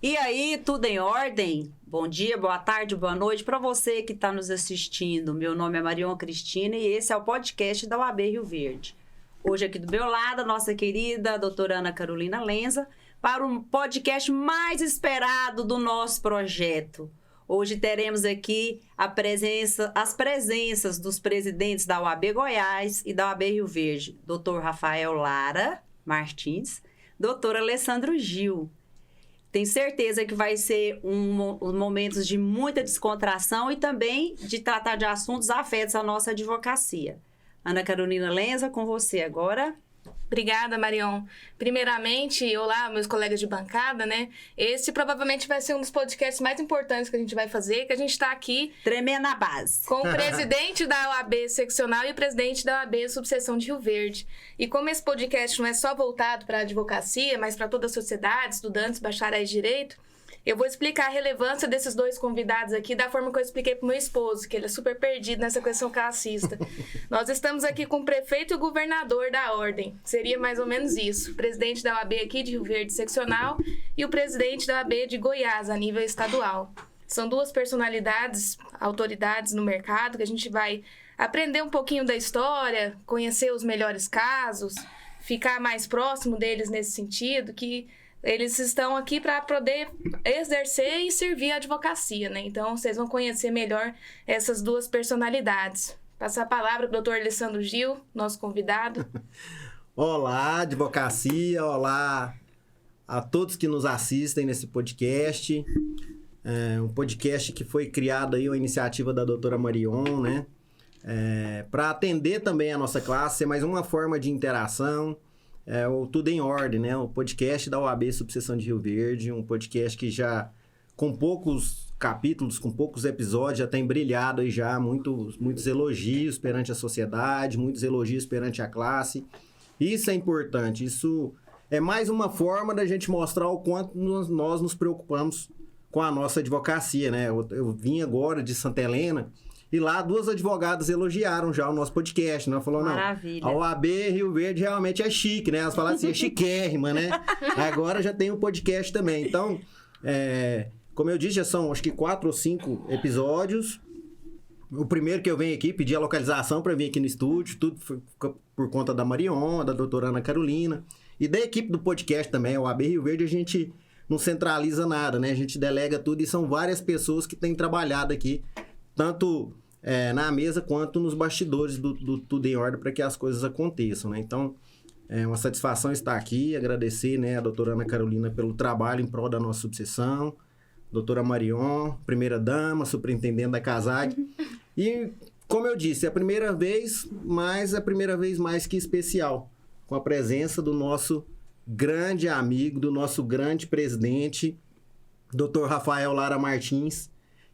E aí, tudo em ordem? Bom dia, boa tarde, boa noite para você que está nos assistindo. Meu nome é Marion Cristina e esse é o podcast da UAB Rio Verde. Hoje aqui do meu lado, a nossa querida doutora Ana Carolina Lenza, para um podcast mais esperado do nosso projeto. Hoje teremos aqui as presenças dos presidentes da UAB Goiás e da UAB Rio Verde, doutor Rafael Lara Martins, doutor Alessandro Gil. Tenho certeza que vai ser momentos de muita descontração e também de tratar de assuntos afetos à nossa advocacia. Ana Carolina Lenza, com você agora. Obrigada, Marion. Primeiramente, olá, meus colegas de bancada, né? Esse provavelmente vai ser um dos podcasts mais importantes que a gente vai fazer, que a gente está aqui... Tremendo na base. Com o presidente da OAB seccional e o presidente da OAB subseção de Rio Verde. E como esse podcast não é só voltado para a advocacia, mas para toda a sociedade, estudantes, bacharéis de direito, eu vou explicar a relevância desses dois convidados aqui da forma que eu expliquei para o meu esposo, que ele é super perdido nessa questão classista. Nós estamos aqui com o prefeito e o governador da ordem. Seria mais ou menos isso. O presidente da OAB aqui de Rio Verde seccional e o presidente da OAB de Goiás, a nível estadual. São duas personalidades, autoridades no mercado, que a gente vai aprender um pouquinho da história, conhecer os melhores casos, ficar mais próximo deles nesse sentido, que... eles estão aqui para poder exercer e servir a advocacia, né? Então, vocês vão conhecer melhor essas duas personalidades. Passar a palavra para o doutor Alessandro Gil, nosso convidado. Olá, advocacia, olá a todos que nos assistem nesse podcast. É um podcast que foi criado aí, uma iniciativa da doutora Marion, né? Para atender também a nossa classe, é mais uma forma de interação. O Tudo em Ordem, né? O podcast da OAB Subseção de Rio Verde, um podcast que já, com poucos capítulos, com poucos episódios, já tem brilhado aí já muitos elogios perante a sociedade, muitos elogios perante a classe. Isso é importante, isso é mais uma forma da gente mostrar o quanto nós nos preocupamos com a nossa advocacia, né? Eu vim agora de Santa Helena... E lá, duas advogadas elogiaram já o nosso podcast, né? Falou, maravilha. Não, a OAB Rio Verde realmente é chique, né? Elas falaram assim, é chiquérrima, né? Agora já tem um podcast também. Então, como eu disse, já são acho que 4 ou 5 episódios. O primeiro que eu venho aqui, pedi a localização para vir aqui no estúdio, tudo foi por conta da Marion, da doutora Ana Carolina. E da equipe do podcast também, a OAB Rio Verde, a gente não centraliza nada, né? A gente delega tudo e são várias pessoas que têm trabalhado aqui, tanto na mesa quanto nos bastidores do Tudo em Ordem para que as coisas aconteçam, né? Então, é uma satisfação estar aqui, agradecer, né, a doutora Ana Carolina pelo trabalho em prol da nossa subseção, doutora Marion, primeira-dama, superintendente da CASAG. E, como eu disse, é a primeira vez, mas é a primeira vez mais que especial, com a presença do nosso grande amigo, do nosso grande presidente, doutor Rafael Lara Martins,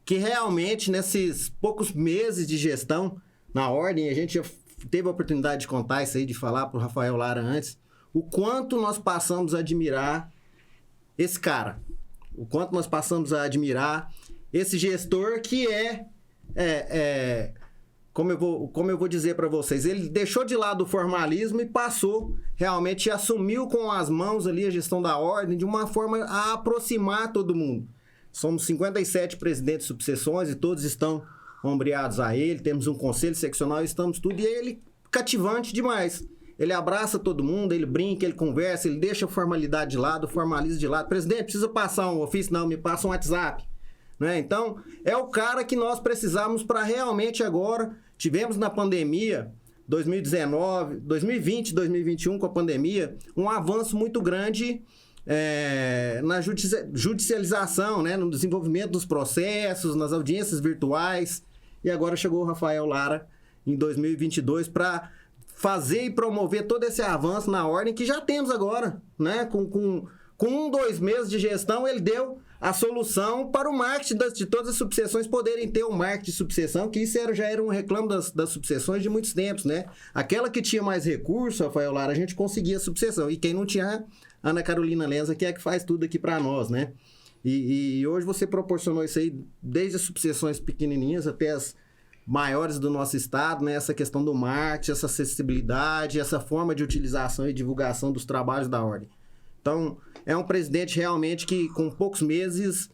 que realmente, nesses poucos meses de gestão na ordem, a gente já teve a oportunidade de contar isso aí, de falar para o Rafael Lara antes, o quanto nós passamos a admirar esse cara, o quanto nós passamos a admirar esse gestor que como eu vou dizer para vocês, ele deixou de lado o formalismo e passou, realmente assumiu com as mãos ali a gestão da ordem de uma forma a aproximar todo mundo. Somos 57 presidentes de subseções e todos estão ombreados a ele. Temos um conselho seccional, estamos tudo. E ele cativante demais. Ele abraça todo mundo, ele brinca, ele conversa, ele deixa a formalidade de lado, o formalismo de lado. Presidente, precisa passar um ofício? Não, me passa um WhatsApp. Né? Então, é o cara que nós precisamos para realmente agora. Tivemos na pandemia, 2019, 2020, 2021, com a pandemia, um avanço muito grande... na judicialização, né? No desenvolvimento dos processos, nas audiências virtuais. E agora chegou o Rafael Lara em 2022 para fazer e promover todo esse avanço na ordem que já temos agora, né? Com 2 meses de gestão, ele deu a solução para o marketing de todas as subseções poderem ter um marketing de subseção, que isso já era um reclamo das subseções de muitos tempos, né? Aquela que tinha mais recurso, Rafael Lara, a gente conseguia a subseção. E quem não tinha... Ana Carolina Lenza, que é que faz tudo aqui para nós, né? E hoje você proporcionou isso aí, desde as subseções pequenininhas até as maiores do nosso estado, né? Essa questão do marketing, essa acessibilidade, essa forma de utilização e divulgação dos trabalhos da ordem. Então, é um presidente realmente que, com poucos meses,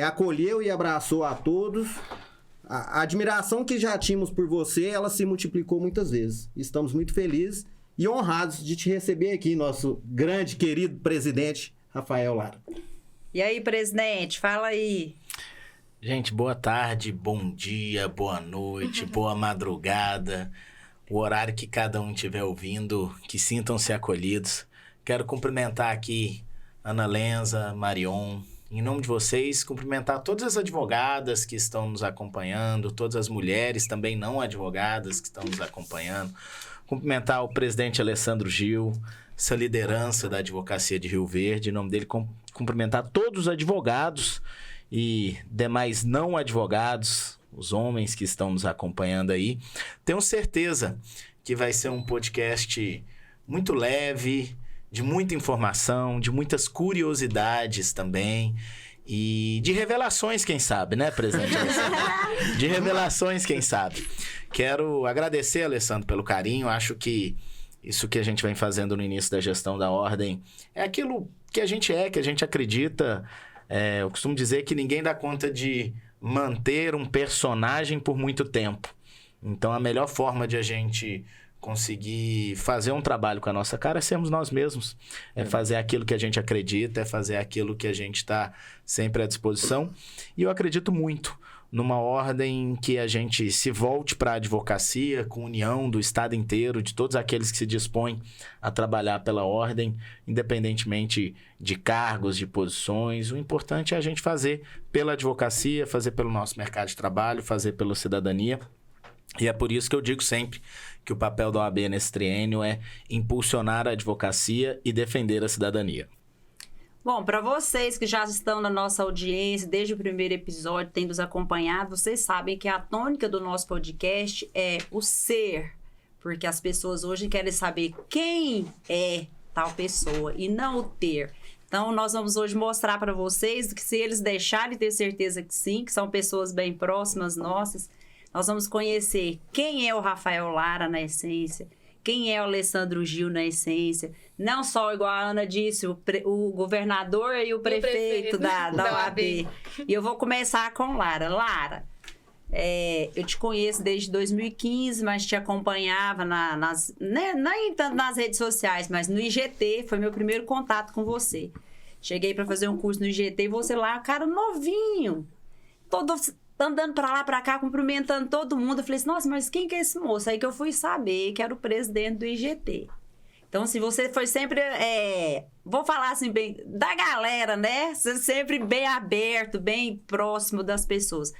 acolheu e abraçou a todos. A admiração que já tínhamos por você, ela se multiplicou muitas vezes. Estamos muito felizes e honrados de te receber aqui, nosso grande, querido presidente, Rafael Lara. E aí, presidente, fala aí. Gente, boa tarde, bom dia, boa noite, boa madrugada. O horário que cada um estiver ouvindo, que sintam-se acolhidos. Quero cumprimentar aqui Ana Lenza, Marion. Em nome de vocês, cumprimentar todas as advogadas que estão nos acompanhando, todas as mulheres também não advogadas que estão nos acompanhando. Cumprimentar o presidente Alessandro Gil, essa liderança da advocacia de Rio Verde. Em nome dele, cumprimentar todos os advogados e demais não advogados, os homens que estão nos acompanhando aí. Tenho certeza que vai ser um podcast muito leve, de muita informação, de muitas curiosidades também e de revelações, quem sabe, né, presidente Alessandro? De revelações, quem sabe. Quero agradecer, Alessandro, pelo carinho. Acho que isso que a gente vem fazendo no início da gestão da ordem é aquilo que a gente acredita. Eu costumo dizer que ninguém dá conta de manter um personagem por muito tempo. Então, a melhor forma de a gente conseguir fazer um trabalho com a nossa cara é sermos nós mesmos. É fazer aquilo que a gente acredita, é fazer aquilo que a gente está sempre à disposição. E eu acredito muito numa ordem que a gente se volte para a advocacia, com união do Estado inteiro, de todos aqueles que se dispõem a trabalhar pela ordem, independentemente de cargos, de posições. O importante é a gente fazer pela advocacia, fazer pelo nosso mercado de trabalho, fazer pela cidadania. E é por isso que eu digo sempre que o papel da OAB nesse triênio é impulsionar a advocacia e defender a cidadania. Bom, para vocês que já estão na nossa audiência desde o primeiro episódio, têm nos acompanhado, vocês sabem que a tônica do nosso podcast é o ser, porque as pessoas hoje querem saber quem é tal pessoa e não o ter. Então, nós vamos hoje mostrar para vocês que se eles deixarem ter certeza que sim, que são pessoas bem próximas nossas, nós vamos conhecer quem é o Rafael Lara na essência, quem é o Alessandro Gil na essência. Não só, igual a Ana disse, o governador e o prefeito da OAB. E eu vou começar com Lara. Lara, eu te conheço desde 2015, mas te acompanhava nem tanto nas redes sociais, mas no IGT, foi meu primeiro contato com você. Cheguei para fazer um curso no IGT e você lá, cara novinho, todo andando para lá, para cá, cumprimentando todo mundo. Eu falei assim, nossa, mas quem que é esse moço? Aí que eu fui saber que era o presidente do IGT. Então, assim, você foi sempre, vou falar assim, bem, da galera, né? Você sempre bem aberto, bem próximo das pessoas.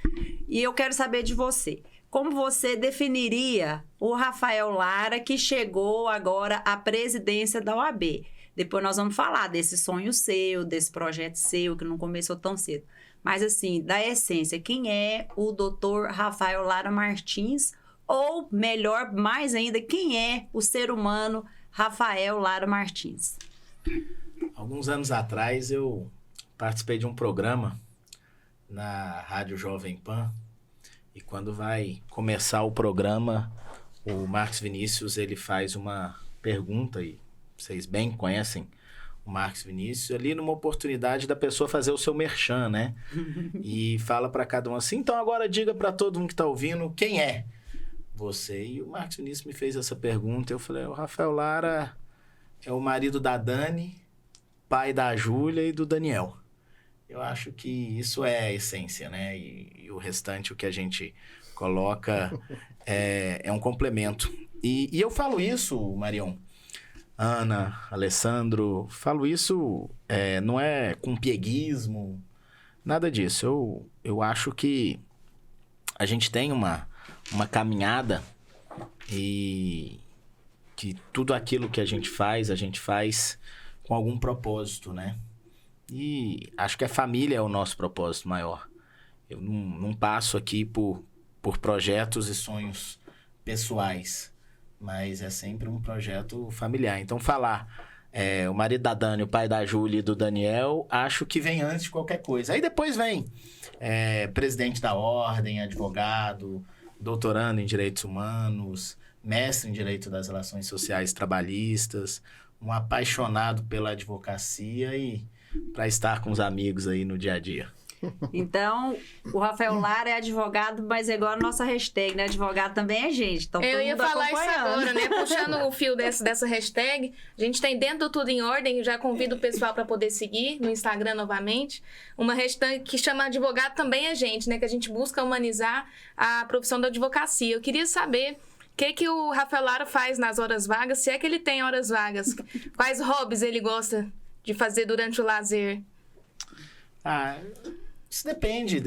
E eu quero saber de você. Como você definiria o Rafael Lara que chegou agora à presidência da OAB? Depois nós vamos falar desse sonho seu, desse projeto seu, que não começou tão cedo. Mas, assim, da essência, quem é o doutor Rafael Lara Martins? Ou, melhor, mais ainda, quem é o ser humano Rafael Lara Martins? Alguns anos atrás, eu participei de um programa na Rádio Jovem Pan. E quando vai começar o programa, o Marcos Vinícius, ele faz uma pergunta, e vocês bem conhecem o Marcos Vinícius, ali numa oportunidade da pessoa fazer o seu merchan, né? E fala para cada um assim, então agora diga para todo mundo que tá ouvindo, quem é você? E o Marcos Vinícius me fez essa pergunta, eu falei, o Rafael Lara é o marido da Dani, pai da Júlia e do Daniel. Eu acho que isso é a essência, né? E o restante, o que a gente coloca, é um complemento. E eu falo isso, Marion, Ana, Alessandro, falo isso, não é com pieguismo, nada disso. Eu acho que a gente tem uma caminhada e que tudo aquilo que a gente faz com algum propósito, né? E acho que a família é o nosso propósito maior. Eu não passo aqui por projetos e sonhos pessoais, mas é sempre um projeto familiar. Então, falar o marido da Dani, o pai da Júlia e do Daniel, acho que vem antes de qualquer coisa. Aí depois vem presidente da ordem, advogado, doutorando em Direitos Humanos, mestre em Direito das Relações Sociais Trabalhistas, um apaixonado pela advocacia e para estar com os amigos aí no dia a dia. Então, o Rafael Lara é advogado, mas é igual a nossa hashtag, né? Advogado também é gente. Então, Eu todo ia mundo falar isso acompanhando. agora, né? Puxando o fio dessa hashtag, a gente tem dentro do Tudo em Ordem, já convido o pessoal para poder seguir no Instagram novamente, uma hashtag que chama Advogado Também é Gente, né? Que a gente busca humanizar a profissão da advocacia. Eu queria saber o que o Rafael Lara faz nas horas vagas, se é que ele tem horas vagas. Quais hobbies ele gosta de fazer durante o lazer? Isso depende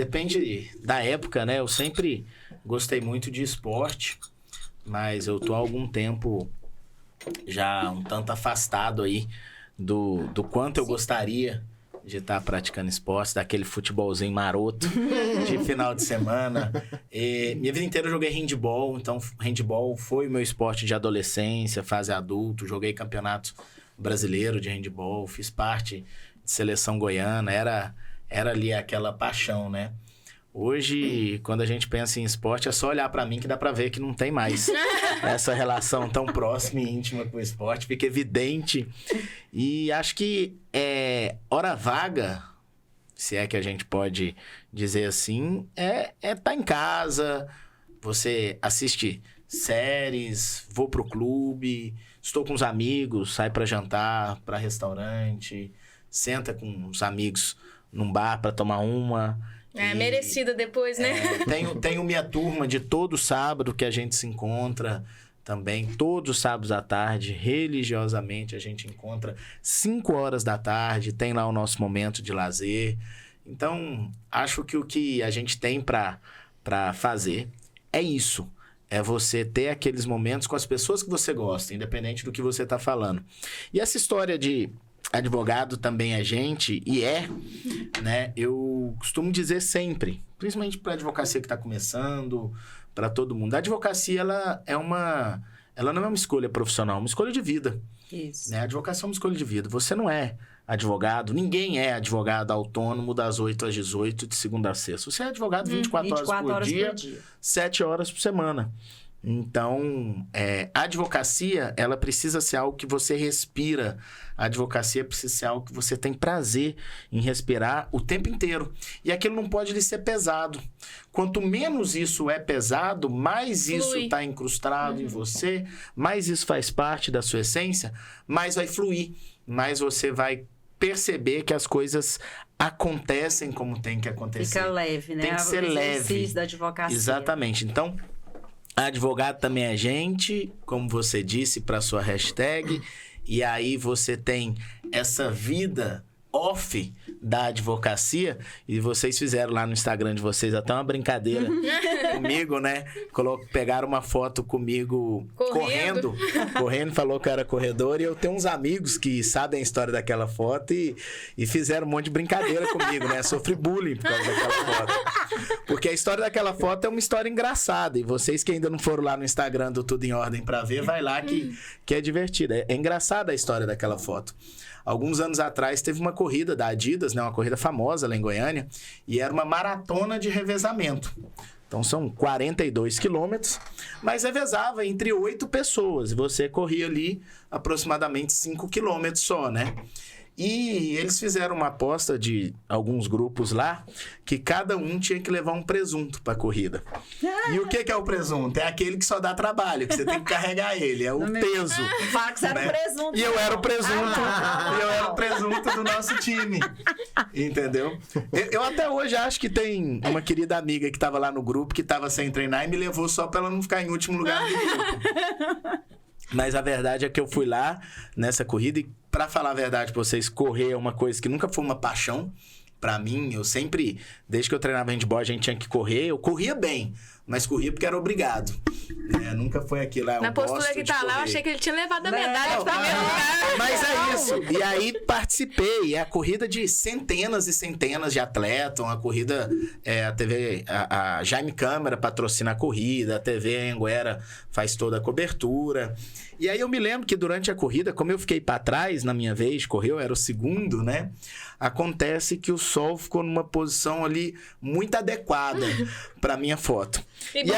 da época, né? Eu sempre gostei muito de esporte, mas eu tô há algum tempo já um tanto afastado aí do quanto eu gostaria de estar praticando esporte, daquele futebolzinho maroto de final de semana. Minha vida inteira eu joguei handball, então handball foi o meu esporte de adolescência, fase adulto, joguei campeonato brasileiro de handball, fiz parte de seleção goiana, era ali aquela paixão, né? Hoje, quando a gente pensa em esporte, é só olhar pra mim que dá pra ver que não tem mais essa relação tão próxima e íntima com o esporte. Fica evidente. E acho que hora vaga, se é que a gente pode dizer assim, é tá em casa, você assiste séries, vou pro clube, estou com os amigos, sai pra jantar, pra restaurante, senta com os amigos num bar pra tomar uma. Merecida depois, né? Tenho minha turma de todo sábado que a gente se encontra também. Todos os sábados à tarde, religiosamente, a gente encontra 5 horas da tarde. Tem lá o nosso momento de lazer. Então, acho que o que a gente tem pra fazer é isso. É você ter aqueles momentos com as pessoas que você gosta, independente do que você tá falando. E essa história de advogado também é gente, e né? Eu costumo dizer sempre, principalmente para a advocacia que está começando, para todo mundo. A advocacia, ela não é uma escolha profissional, é uma escolha de vida. Isso. Né? A advocacia é uma escolha de vida. Você não é advogado, ninguém é advogado autônomo das 8 às 18, de segunda a sexta. Você é advogado 24 horas por dia, 7 horas por semana. Então, a advocacia, ela precisa ser algo que você respira. A advocacia precisa ser algo que você tem prazer em respirar o tempo inteiro. E aquilo não pode lhe ser pesado. Quanto menos isso é pesado, mais isso está incrustado em você, mais isso faz parte da sua essência, mais vai fluir, mais você vai perceber que as coisas acontecem como tem que acontecer. Fica leve, né? Tem que ser leve. Da advocacia. Exatamente. Então, advogado também é gente, como você disse, para sua hashtag. E aí você tem essa vida off da advocacia, e vocês fizeram lá no Instagram de vocês até uma brincadeira comigo, né? Pegaram uma foto comigo correndo, falou que eu era corredor, e eu tenho uns amigos que sabem a história daquela foto e fizeram um monte de brincadeira comigo, né? Sofri bullying por causa daquela foto. Porque a história daquela foto é uma história engraçada, e vocês que ainda não foram lá no Instagram do Tudo em Ordem pra ver, vai lá que é divertida. É engraçada a história daquela foto. Alguns anos atrás teve uma corrida da Adidas, né? Uma corrida famosa lá em Goiânia, e era uma maratona de revezamento. Então são 42 quilômetros, mas revezava entre 8 pessoas, e você corria ali aproximadamente 5 quilômetros só, né? E eles fizeram uma aposta de alguns grupos lá, que cada um tinha que levar um presunto pra corrida. E o que é o presunto? É aquele que só dá trabalho, que você tem que carregar ele, é o peso. Fala que você era o presunto. E eu era o presunto, do nosso time. Entendeu? Eu até hoje acho que tem uma querida amiga que tava lá no grupo, que tava sem treinar e me levou só pra ela não ficar em último lugar do grupo. Mas a verdade é que eu fui lá nessa corrida, e pra falar a verdade pra vocês, correr é uma coisa que nunca foi uma paixão pra mim. Eu sempre, desde que eu treinava handball, a gente tinha que correr. Eu corria bem, mas corria porque era obrigado. Nunca foi aquilo. Na postura que tá lá, eu achei que ele tinha levado a medalha pra mim. Mas é isso. E aí participei. É a corrida de centenas e centenas de atletas. Uma corrida, a TV, a Jaime Câmara patrocina a corrida, a TV Anguera faz toda a cobertura. E aí eu me lembro que durante a corrida, como eu fiquei pra trás na minha vez, correu, era o segundo, né? Acontece que o sol ficou numa posição ali muito adequada pra minha foto. E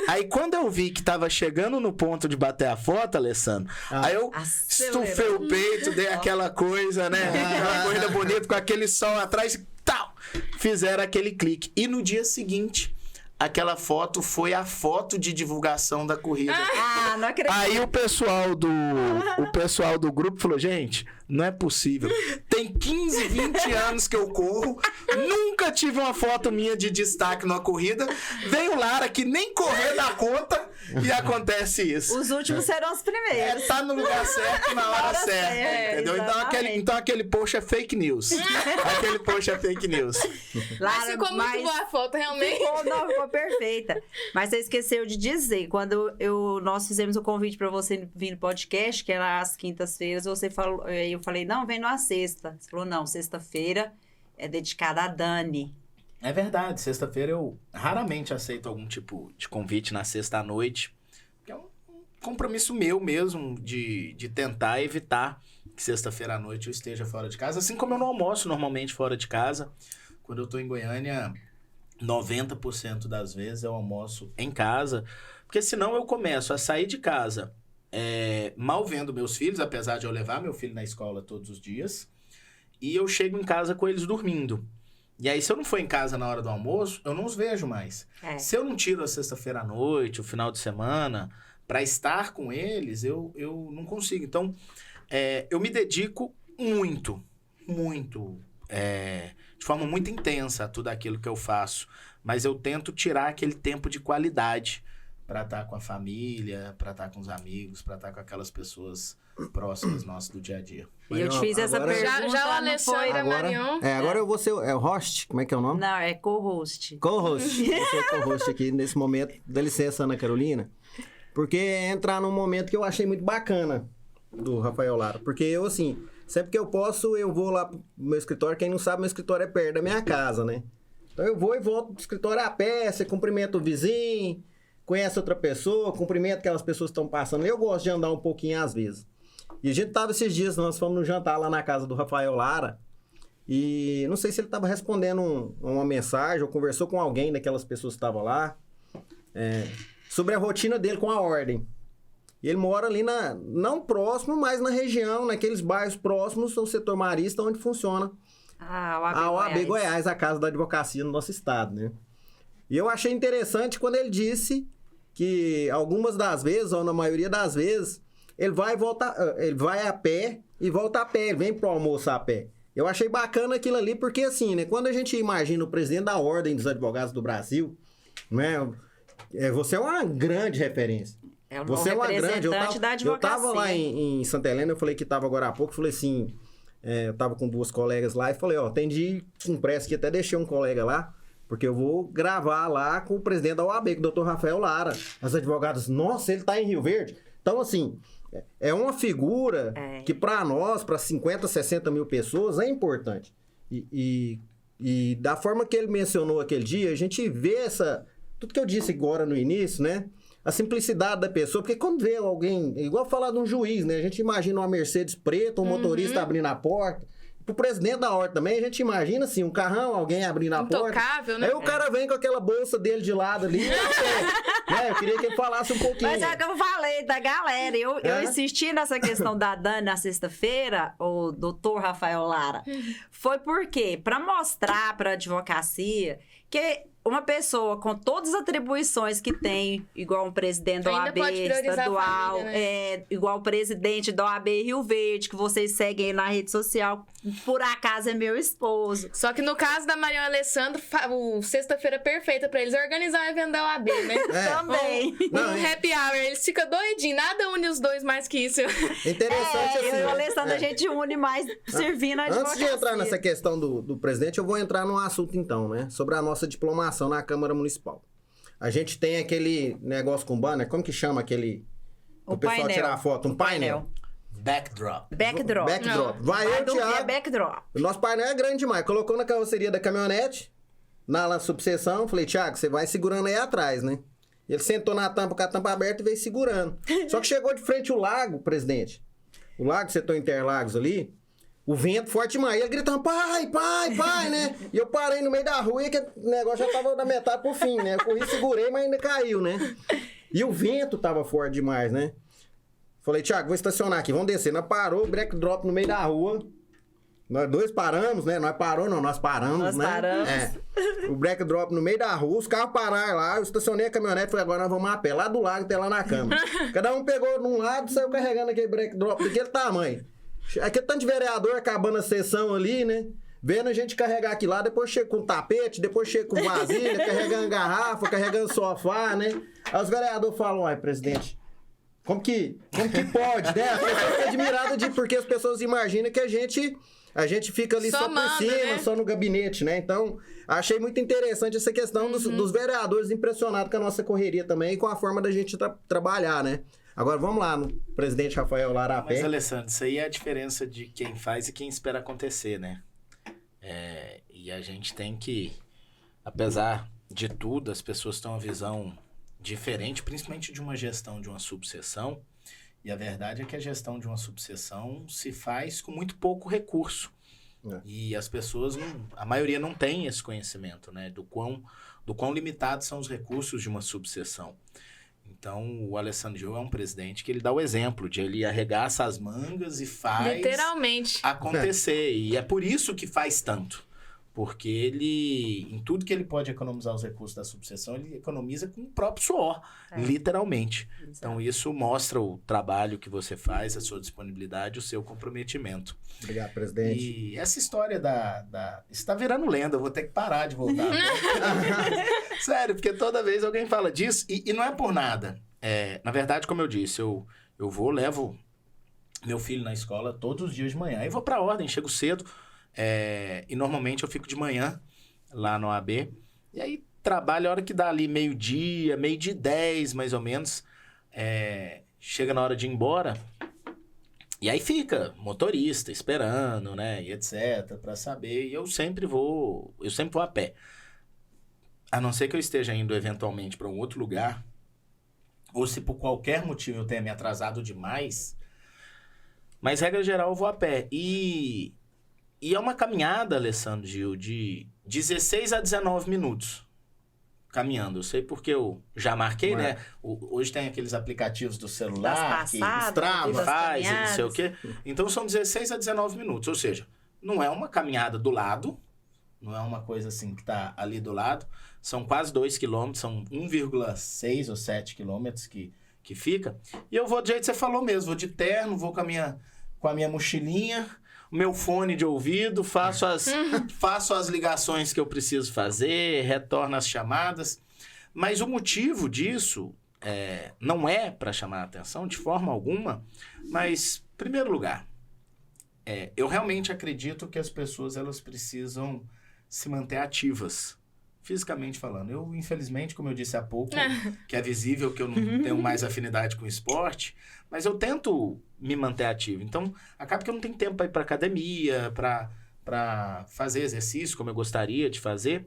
aí quando eu vi que tava chegando no ponto de bater a foto, Alessandro, aí eu estufei o peito, dei aquela coisa, né? Aquela corrida bonita com aquele sol atrás e tal. Fizeram aquele clique. E no dia seguinte, aquela foto foi a foto de divulgação da corrida. Ah, não acredito. Aí o pessoal do grupo falou, gente, não é possível. Tem 15, 20 anos que eu corro, nunca tive uma foto minha de destaque numa corrida. Veio Lara que nem correr da conta e acontece isso. Os últimos serão os primeiros. Tá no lugar certo na hora certa. Entendeu? Então aquele post é fake news. Aquele post é fake news. Mas ficou muito boa a foto, realmente. Ficou perfeita. Mas você esqueceu de dizer, quando nós fizemos o convite para você vir no podcast, que era às quintas-feiras, você falou, eu falei, não, vem numa sexta. Você falou, não, sexta-feira é dedicada a Dani. É verdade, sexta-feira eu raramente aceito algum tipo de convite na sexta à noite. É um compromisso meu mesmo de tentar evitar que sexta-feira à noite eu esteja fora de casa. Assim como eu não almoço normalmente fora de casa. Quando eu tô em Goiânia, 90% das vezes eu almoço em casa. Porque senão eu começo a sair de casa mal vendo meus filhos, apesar de eu levar meu filho na escola todos os dias. E eu chego em casa com eles dormindo. E aí, se eu não for em casa na hora do almoço, eu não os vejo mais. Se eu não tiro a sexta-feira à noite, o final de semana, para estar com eles, eu não consigo. Então, eu me dedico muito, de forma muito intensa a tudo aquilo que eu faço. Mas eu tento tirar aquele tempo de qualidade para estar com a família, para estar com os amigos, para estar com aquelas pessoas próximas nossas do dia a dia. E eu te fiz essa pergunta, já o Alexandre Marion. Agora eu vou ser o host, como é que é o nome? Não, é co-host. Co-host. Eu sou co-host aqui nesse momento. Dá licença, Ana Carolina. Porque entrar num momento que eu achei muito bacana do Rafael Lara. Porque eu, assim, sempre que eu posso, eu vou lá pro meu escritório. Quem não sabe, meu escritório é perto da minha casa, né? Então eu vou e volto pro escritório a pé, você cumprimenta o vizinho, conhece outra pessoa, cumprimenta aquelas pessoas que estão passando. Eu gosto de andar um pouquinho às vezes. E a gente tava esses dias, nós fomos no jantar lá na casa do Rafael Lara. E não sei se ele tava respondendo uma mensagem ou conversou com alguém daquelas pessoas que estavam lá. Sobre a rotina dele com a ordem. E ele mora ali não próximo, mas na região, naqueles bairros próximos ao setor marista, onde funciona a OAB Goiás, a casa da advocacia no nosso estado, né? E eu achei interessante quando ele disse que algumas das vezes, ou na maioria das vezes, ele vai a pé e volta a pé, ele vem pro almoço a pé. Eu achei bacana aquilo ali, porque assim, né? Quando a gente imagina o presidente da Ordem dos Advogados do Brasil, né? Você é uma grande referência. Você é uma grande da advocacia. Eu tava lá em Santa Helena, eu falei que tava agora há pouco, falei assim, eu tava com duas colegas lá e falei, tem de ir com pressa que até deixei um colega lá, porque eu vou gravar lá com o presidente da OAB, com o Dr. Rafael Lara. As advogadas, nossa, ele tá em Rio Verde. Então, assim, é uma figura que para nós, para 50, 60 mil pessoas, é importante. E da forma que ele mencionou aquele dia, a gente vê tudo que eu disse agora no início, né? A simplicidade da pessoa, porque quando vê alguém, igual falar de um juiz, né? A gente imagina uma Mercedes preta, um motorista abrindo a porta. Pro presidente da ordem também, a gente imagina assim, um carrão, alguém abrindo a porta. Intocável, né? Aí o cara vem com aquela bolsa dele de lado ali. Eu queria que ele falasse um pouquinho. Mas é o que eu falei da galera. Eu insisti nessa questão da Dani na sexta-feira, o doutor Rafael Lara. Foi porque, para mostrar para a advocacia que uma pessoa com todas as atribuições que tem, igual um presidente da OAB estadual, igual o presidente da OAB Rio Verde, que vocês seguem aí na rede social, por acaso é meu esposo. Só que no caso da Marion Alessandro, sexta-feira perfeita pra eles organizar o evento da OAB, né? Também. Um happy hour, eles ficam doidinhos, nada une os dois mais que isso. Interessante assim. Eu e o Alessandro, a gente une mais servindo a advocacia. Antes de entrar nessa questão do presidente, eu vou entrar num assunto então, né? Sobre a nossa diplomação na Câmara Municipal. A gente tem aquele negócio com banner, como que chama aquele... O pessoal painel. Tirar foto, um painel. Backdrop. Backdrop. Vai eu, Thiago. Backdrop. O nosso painel é grande demais. Colocou na carroceria da caminhonete, na subseção, falei, Thiago, você vai segurando aí atrás, né? Ele sentou na tampa com a tampa aberta e veio segurando. Só que chegou de frente o lago, presidente. O lago, setor Interlagos ali, O vento forte demais. E ele gritando, pai, né? E eu parei no meio da rua e aquele negócio já tava da metade pro fim, né? Eu corri, segurei, mas ainda caiu, né? E o vento tava forte demais, né? Falei, Thiago, vou estacionar aqui, vamos descer. Nós parou, break drop no meio da rua. Nós dois paramos, né? Nós paramos, Nós né? paramos. O break drop no meio da rua, os carros pararam lá, eu estacionei a caminhonete e falei, agora nós vamos a pé, lá do lado até lá na cama. Cada um pegou num lado e saiu carregando aquele break drop daquele tamanho. Aquele tanto de vereador acabando a sessão ali, né? Vendo a gente carregar aqui lá, depois chega com tapete, depois chega com vasilha, carregando garrafa, carregando sofá, né? Aí os vereadores falam, ai, presidente, como que pode, né? As pessoas ficam admiradas porque as pessoas imaginam que a gente fica ali só por cima, né? Só no gabinete, né? Então, achei muito interessante essa questão dos vereadores impressionados com a nossa correria também e com a forma da gente trabalhar, né? Agora, vamos lá no presidente Rafael Larapé. Mas, Alessandro, isso aí é a diferença de quem faz e quem espera acontecer, né? E a gente tem que, apesar de tudo, as pessoas têm uma visão diferente, principalmente de uma gestão de uma subseção. E a verdade é que a gestão de uma subseção se faz com muito pouco recurso. E as pessoas, a maioria não tem esse conhecimento, né? Do quão limitados são os recursos de uma subseção. Então, o Alessandro Gil é um presidente que ele dá o exemplo de ele arregaça as mangas e faz literalmente acontecer. E é por isso que faz tanto. Porque ele, em tudo que ele pode economizar os recursos da subseção, ele economiza com o próprio suor, literalmente. Exato. Então, isso mostra o trabalho que você faz, a sua disponibilidade, o seu comprometimento. Obrigado, presidente. E essa história isso tá virando lenda, eu vou ter que parar de voltar. Sério, porque toda vez alguém fala disso, e não é por nada. Na verdade, como eu disse, eu levo meu filho na escola todos os dias de manhã. Aí vou pra ordem, chego cedo. E normalmente eu fico de manhã lá no AB. E aí trabalho a hora que dá ali meio-dia, 10 mais ou menos. Chega na hora de ir embora. E aí fica motorista esperando, né? E etc. Pra saber. E eu sempre vou a pé. A não ser que eu esteja indo eventualmente para um outro lugar. Ou se por qualquer motivo eu tenha me atrasado demais. Mas regra geral eu vou a pé. E é uma caminhada, Alessandro Gil, de 16 a 19 minutos caminhando. Eu sei porque eu já marquei, né? Hoje tem aqueles aplicativos do celular que Strava, faz, não sei o quê. Então são 16 a 19 minutos. Ou seja, não é uma caminhada do lado, não é uma coisa assim que tá ali do lado. São quase 2 quilômetros, são 1,6 ou 7 quilômetros que fica. E eu vou do jeito que você falou mesmo, vou de terno, vou com a minha mochilinha, meu fone de ouvido, faço as ligações que eu preciso fazer, retorno as chamadas. Mas o motivo disso não é para chamar a atenção de forma alguma, mas, em primeiro lugar, eu realmente acredito que as pessoas elas precisam se manter ativas, fisicamente falando. Eu, infelizmente, como eu disse há pouco, que é visível que eu não tenho mais afinidade com o esporte, mas eu tento me manter ativo. Então, acaba que eu não tenho tempo para ir para academia, para fazer exercício como eu gostaria de fazer.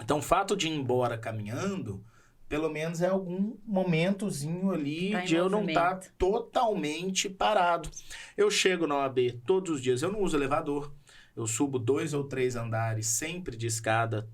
Então, o fato de ir embora caminhando, pelo menos é algum momentozinho ali de eu não estar totalmente parado. Eu chego na OAB todos os dias, eu não uso elevador, eu subo 2 ou 3 andares sempre de escada,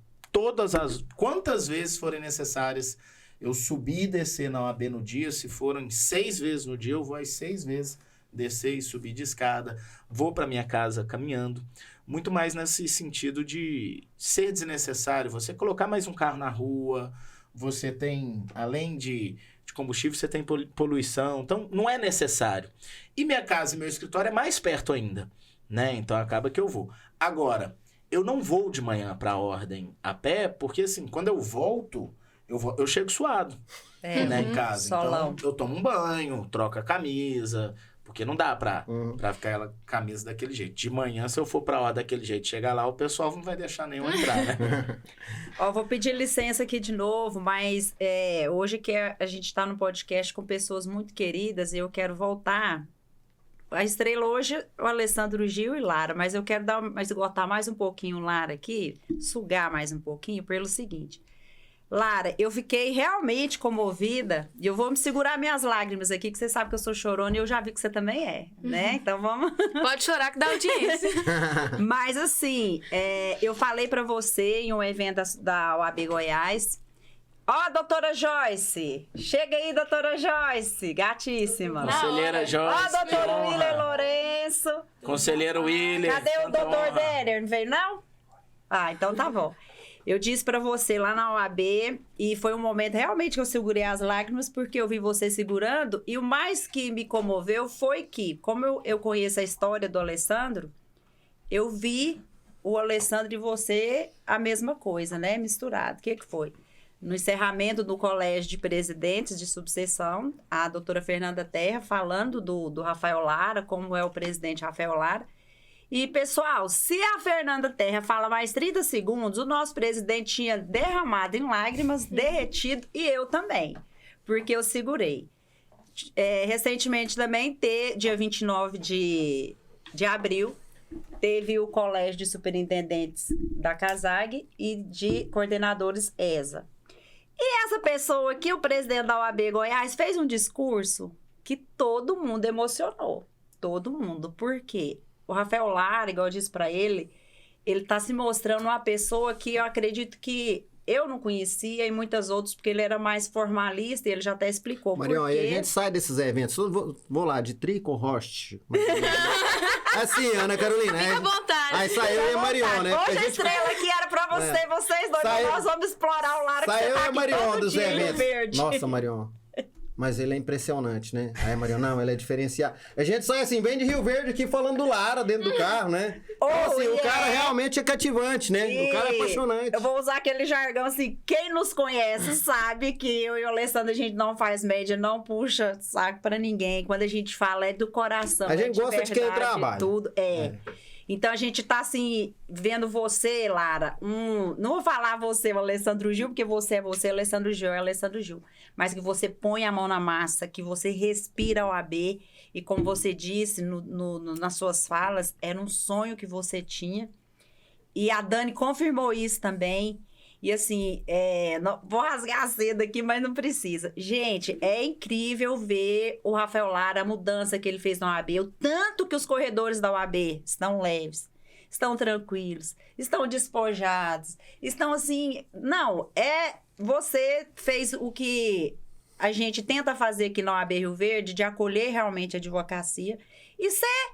quantas vezes forem necessárias, eu subir e descer na OAB no dia. Se forem 6 vezes no dia, eu vou às 6 vezes descer e subir de escada. Vou para minha casa caminhando. Muito mais nesse sentido de ser desnecessário. Você colocar mais um carro na rua, você tem, além de combustível, você tem poluição. Então, não é necessário. E minha casa e meu escritório é mais perto ainda, né? Então, acaba que eu vou. Agora, eu não vou de manhã para a ordem a pé, porque assim, quando eu volto, eu chego suado, né, em casa. Solão. Então, eu tomo um banho, troco a camisa, porque não dá pra ficar aquela camisa daquele jeito. De manhã, se eu for pra ordem daquele jeito, chegar lá, o pessoal não vai deixar nenhum entrar, né? Vou pedir licença aqui de novo, mas hoje que a gente tá no podcast com pessoas muito queridas e eu quero voltar. A estrela hoje é o Alessandro Gil e Lara, mas eu quero esgotar mais um pouquinho Lara aqui, sugar mais um pouquinho, pelo seguinte. Lara, eu fiquei realmente comovida e eu vou me segurar minhas lágrimas aqui, que você sabe que eu sou chorona e eu já vi que você também é, né? Então vamos... Pode chorar que dá audiência. Mas assim, eu falei pra você em um evento da OAB Goiás. Ó, doutora Joyce! Chega aí, doutora Joyce! Gatíssima! Conselheira Joyce. Ó, doutor que honra. Willer Lourenço! Conselheiro Willer. Cadê o tanta doutor honra. Denner? Não veio, não? Ah, então tá bom. Eu disse pra você lá na OAB e foi um momento realmente que eu segurei as lágrimas porque eu vi você segurando e o mais que me comoveu foi que, como eu conheço a história do Alessandro, eu vi o Alessandro e você a mesma coisa, né? Misturado. O que foi? No encerramento do Colégio de Presidentes de Subseção, a doutora Fernanda Terra falando do Rafael Lara, como é o presidente Rafael Lara. E, pessoal, se a Fernanda Terra fala mais 30 segundos, o nosso presidente tinha derramado em lágrimas, derretido, e eu também, porque eu segurei. Recentemente também, dia 29 de abril, teve o Colégio de Superintendentes da CASAG e de Coordenadores ESA. E essa pessoa aqui, o presidente da OAB Goiás, fez um discurso que todo mundo emocionou. Todo mundo. Por quê? O Rafael Lara, igual eu disse pra ele tá se mostrando uma pessoa que eu acredito que eu não conhecia e muitas outras, porque ele era mais formalista e ele já até explicou. Marion, por aí quê. a gente sai desses eventos. Eu vou lá, de trico ou host? Assim, Ana Carolina. Fica à vontade. Aí saiu eu e a Marion, né? Porque Hoje a gente- estrela aqui era pra você, vocês dois. Saiu- Nós vamos explorar o Lara que Saiu você eu tá e a aqui Marion todo dos dia, Rio eventos. Verde. Nossa, Marion. Mas ele é impressionante, né? Aí a Marion, não, ela é diferenciada. A gente sai assim, vem de Rio Verde aqui falando do Lara dentro do carro, né? Então, assim, o cara realmente é cativante, né? O cara é apaixonante. Eu vou usar aquele jargão assim, quem nos conhece sabe que eu e o Alessandro, a gente não faz média, não puxa saco pra ninguém. Quando a gente fala é do coração, A gente é gosta de quem verdade, trabalha. tudo. Então a gente tá assim, vendo você, Lara, não vou falar você, o Alessandro Gil, porque você é você, o Alessandro Gil é o Alessandro Gil. Mas que você põe a mão na massa, que você respira o AB, e como você disse nas suas falas, era um sonho que você tinha. E a Dani confirmou isso também. E assim, vou rasgar a seda aqui, mas não precisa. Gente, é incrível ver o Rafael Lara, a mudança que ele fez na OAB. O tanto que os corredores da OAB estão leves, estão tranquilos, estão despojados, estão assim... Não, você fez o que a gente tenta fazer aqui na OAB Rio Verde, de acolher realmente a advocacia e ser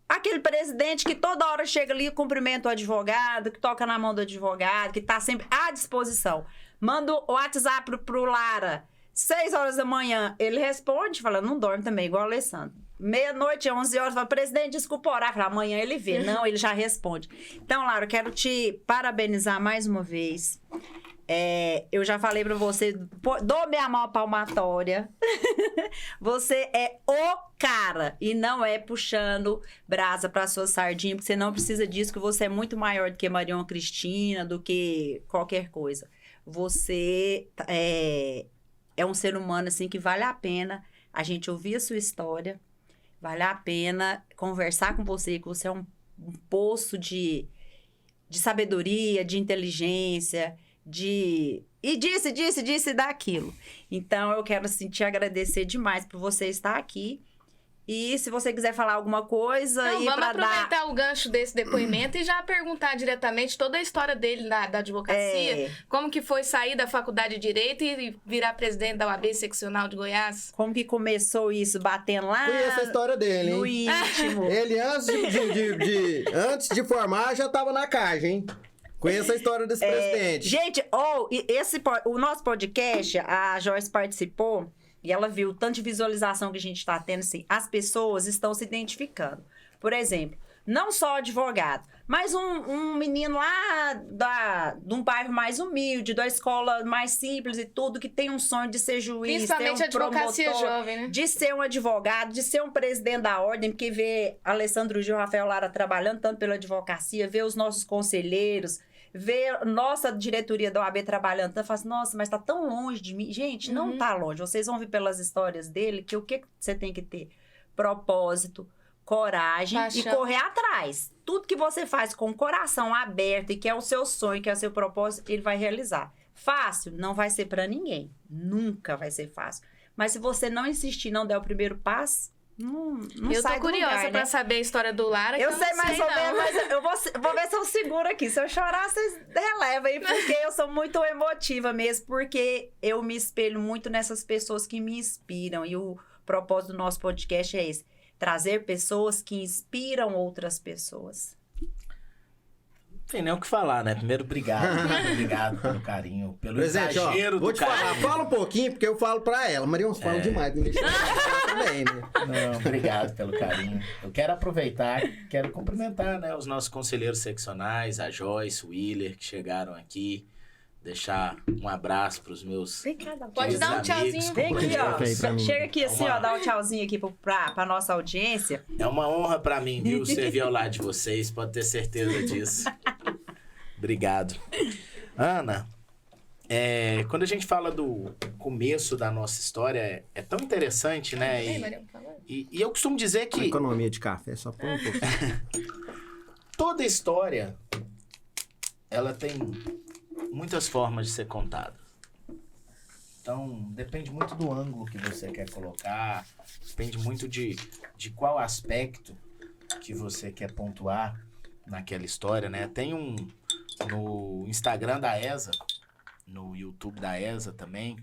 aquele presidente que toda hora chega ali e cumprimenta o advogado, que toca na mão do advogado, que tá sempre à disposição. Manda o WhatsApp pro Lara, 6 horas da manhã, ele responde, fala, não dorme também, igual o Alessandro. Meia-noite, 11 horas, fala, presidente, desculpa orar. Fala, amanhã ele vê. Não, ele já responde. Então, Lara, eu quero te parabenizar mais uma vez. Eu já falei pra você, dou minha mão palmatória. Você é o cara e não é puxando brasa pra sua sardinha, porque você não precisa disso, que você é muito maior do que Marion Cristina, do que qualquer coisa. Você é um ser humano assim que vale a pena a gente ouvir a sua história, vale a pena conversar com você, que você é um poço de sabedoria, de inteligência, e disse daquilo. Então, eu quero assim, te agradecer demais por você estar aqui. E se você quiser falar alguma coisa... Não, vamos aproveitar o gancho desse depoimento e já perguntar diretamente toda a história dele da advocacia. Como que foi sair da faculdade de Direito e virar presidente da OAB Seccional de Goiás? Como que começou isso, batendo lá... Conheço a história dele, hein? No íntimo. Ele, antes de formar, já tava na caixa, hein? Conheço a história desse presidente. Gente, o nosso podcast, a Joyce participou e ela viu o tanto de visualização que a gente está tendo, assim, as pessoas estão se identificando. Por exemplo, não só advogado, mas um menino lá de um bairro mais humilde, da escola mais simples e tudo, que tem um sonho de ser juiz, principalmente ser um advocacia promotor, jovem, né? de ser um advogado, de ser um presidente da ordem, porque vê Alessandro Gil e Rafael Lara trabalhando tanto pela advocacia, vê os nossos conselheiros, ver nossa diretoria da OAB trabalhando, então fala assim, nossa, mas tá tão longe de mim. Gente, não tá longe. Vocês vão ver pelas histórias dele que o que você tem que ter? Propósito, coragem e correr atrás. Tudo que você faz com o coração aberto e que é o seu sonho, que é o seu propósito, ele vai realizar. Fácil? Não vai ser para ninguém. Nunca vai ser fácil. Mas se você não insistir, não der o primeiro passo, não eu sai tô do curiosa lugar, pra né? saber a história do Lara. Que Eu não sei mais ou não. menos, mas eu vou ver se eu seguro aqui. Se eu chorar, vocês relevam aí, porque eu sou muito emotiva mesmo, porque eu me espelho muito nessas pessoas que me inspiram. E o propósito do nosso podcast é esse: trazer pessoas que inspiram outras pessoas. Não tem nem o que falar, né? Primeiro, obrigado. Obrigado pelo carinho, pelo Presente, ó, exagero vou do te falar, carinho. fala um pouquinho, porque eu falo pra ela. Marion, você fala demais, me deixa falar também, né? Não, obrigado pelo carinho. Eu quero aproveitar, quero cumprimentar, né, os nossos conselheiros seccionais, a Joyce, o Willer, que chegaram aqui. Deixar um abraço para os meus Vem cá, dá um Pode dar um queridos amigos, tchauzinho. Vem aqui, ó. Café pra mim. Chega aqui assim, Vamos ó, lá. dá um tchauzinho aqui pra nossa audiência. É uma honra para mim, viu, servir ao lado de vocês, pode ter certeza disso. Obrigado. Ana, quando a gente fala do começo da nossa história, é tão interessante, né? Ei, Marião, por favor. E eu costumo dizer A que economia de café, só põe um pouco. toda história, ela tem muitas formas de ser contada. Então, depende muito do ângulo que você quer colocar, depende muito de qual aspecto que você quer pontuar naquela história, né? Tem no Instagram da ESA, no YouTube da ESA também,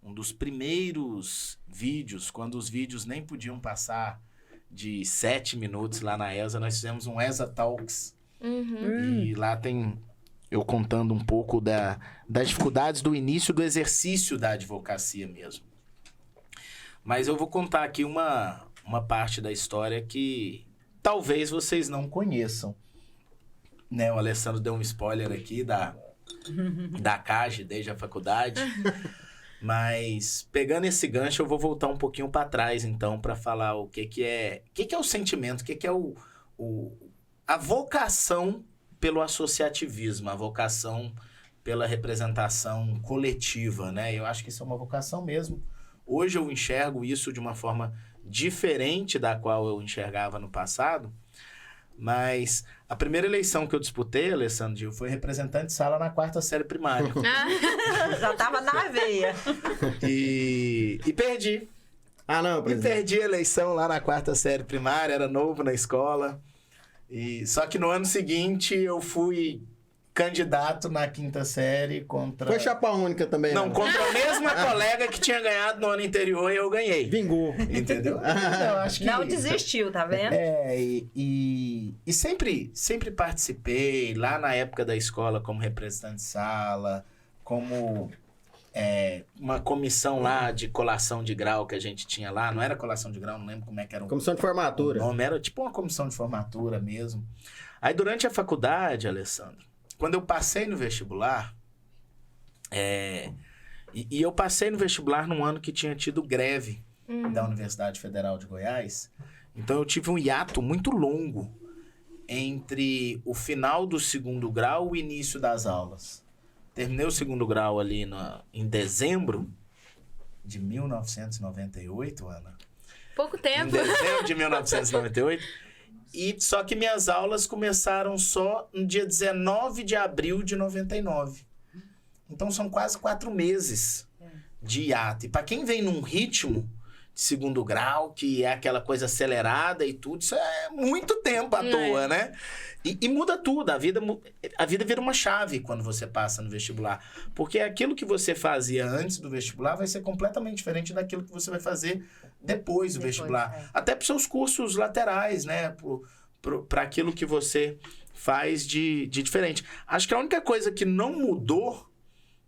um dos primeiros vídeos, quando os vídeos nem podiam passar de 7 minutos lá na ESA, nós fizemos um ESA Talks. E lá tem eu contando um pouco das dificuldades do início do exercício da advocacia mesmo. Mas eu vou contar aqui uma parte da história que talvez vocês não conheçam. Né, o Alessandro deu um spoiler aqui da CAGE desde a faculdade. Mas pegando esse gancho, eu vou voltar um pouquinho para trás, então, para falar o que é o sentimento, o que é a vocação pelo associativismo, a vocação pela representação coletiva, né? Eu acho que isso é uma vocação mesmo. Hoje eu enxergo isso de uma forma diferente da qual eu enxergava no passado, mas a primeira eleição que eu disputei, Alessandro Gil, foi representante de sala na 4ª série primária. Já tava na veia. E perdi. Ah, não, E presidente. perdi a eleição lá na 4ª série primária, era novo na escola. Só que no ano seguinte eu fui candidato na 5ª série contra... Foi chapa única também, Não, né? contra a mesma colega que tinha ganhado no ano anterior e eu ganhei. Vingou. Entendeu? Eu acho que... Não desistiu, tá vendo? E sempre participei, lá na época da escola, como representante de sala, como uma comissão lá de colação de grau que a gente tinha lá. Não era colação de grau, não lembro como é que era Comissão de formatura. o nome. Era tipo uma comissão de formatura mesmo. Aí durante a faculdade, Alessandro, quando eu passei no vestibular, e eu passei no vestibular num ano que tinha tido greve da Universidade Federal de Goiás. Então eu tive um hiato muito longo entre o final do 2º grau e o início das aulas. Terminei o 2º grau ali em dezembro de 1998, Ana. Pouco Em tempo. dezembro de 1998. Só que minhas aulas começaram só no dia 19 de abril de 99. Então são quase 4 meses de hiato. E para quem vem num ritmo de 2º grau, que é aquela coisa acelerada e tudo, isso é muito tempo à toa, né? E muda tudo. A vida vira uma chave quando você passa no vestibular. Porque aquilo que você fazia antes do vestibular vai ser completamente diferente daquilo que você vai fazer depois do vestibular. Até para os seus cursos laterais, né? Para aquilo que você faz de diferente. Acho que a única coisa que não mudou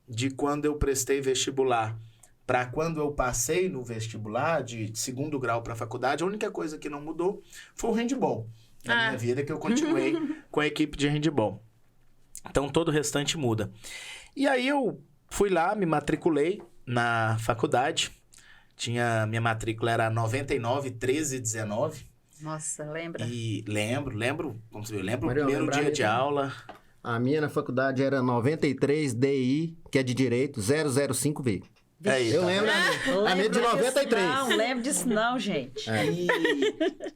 de quando eu prestei vestibular para quando eu passei no vestibular de 2º grau para a faculdade, a única coisa que não mudou foi o handball na minha vida, que eu continuei com a equipe de handball. Então, todo o restante muda. E aí eu fui lá, me matriculei na faculdade. Minha matrícula era 99, 13, 19. Nossa, lembra? E lembro, como você viu, lembro o Marião, primeiro lembrar dia de mesmo. aula. A minha na faculdade era 93 DI, que é de Direito, 005V. Aí, Eu tá lembro, a minha de 93. Não, lembro disso não, gente.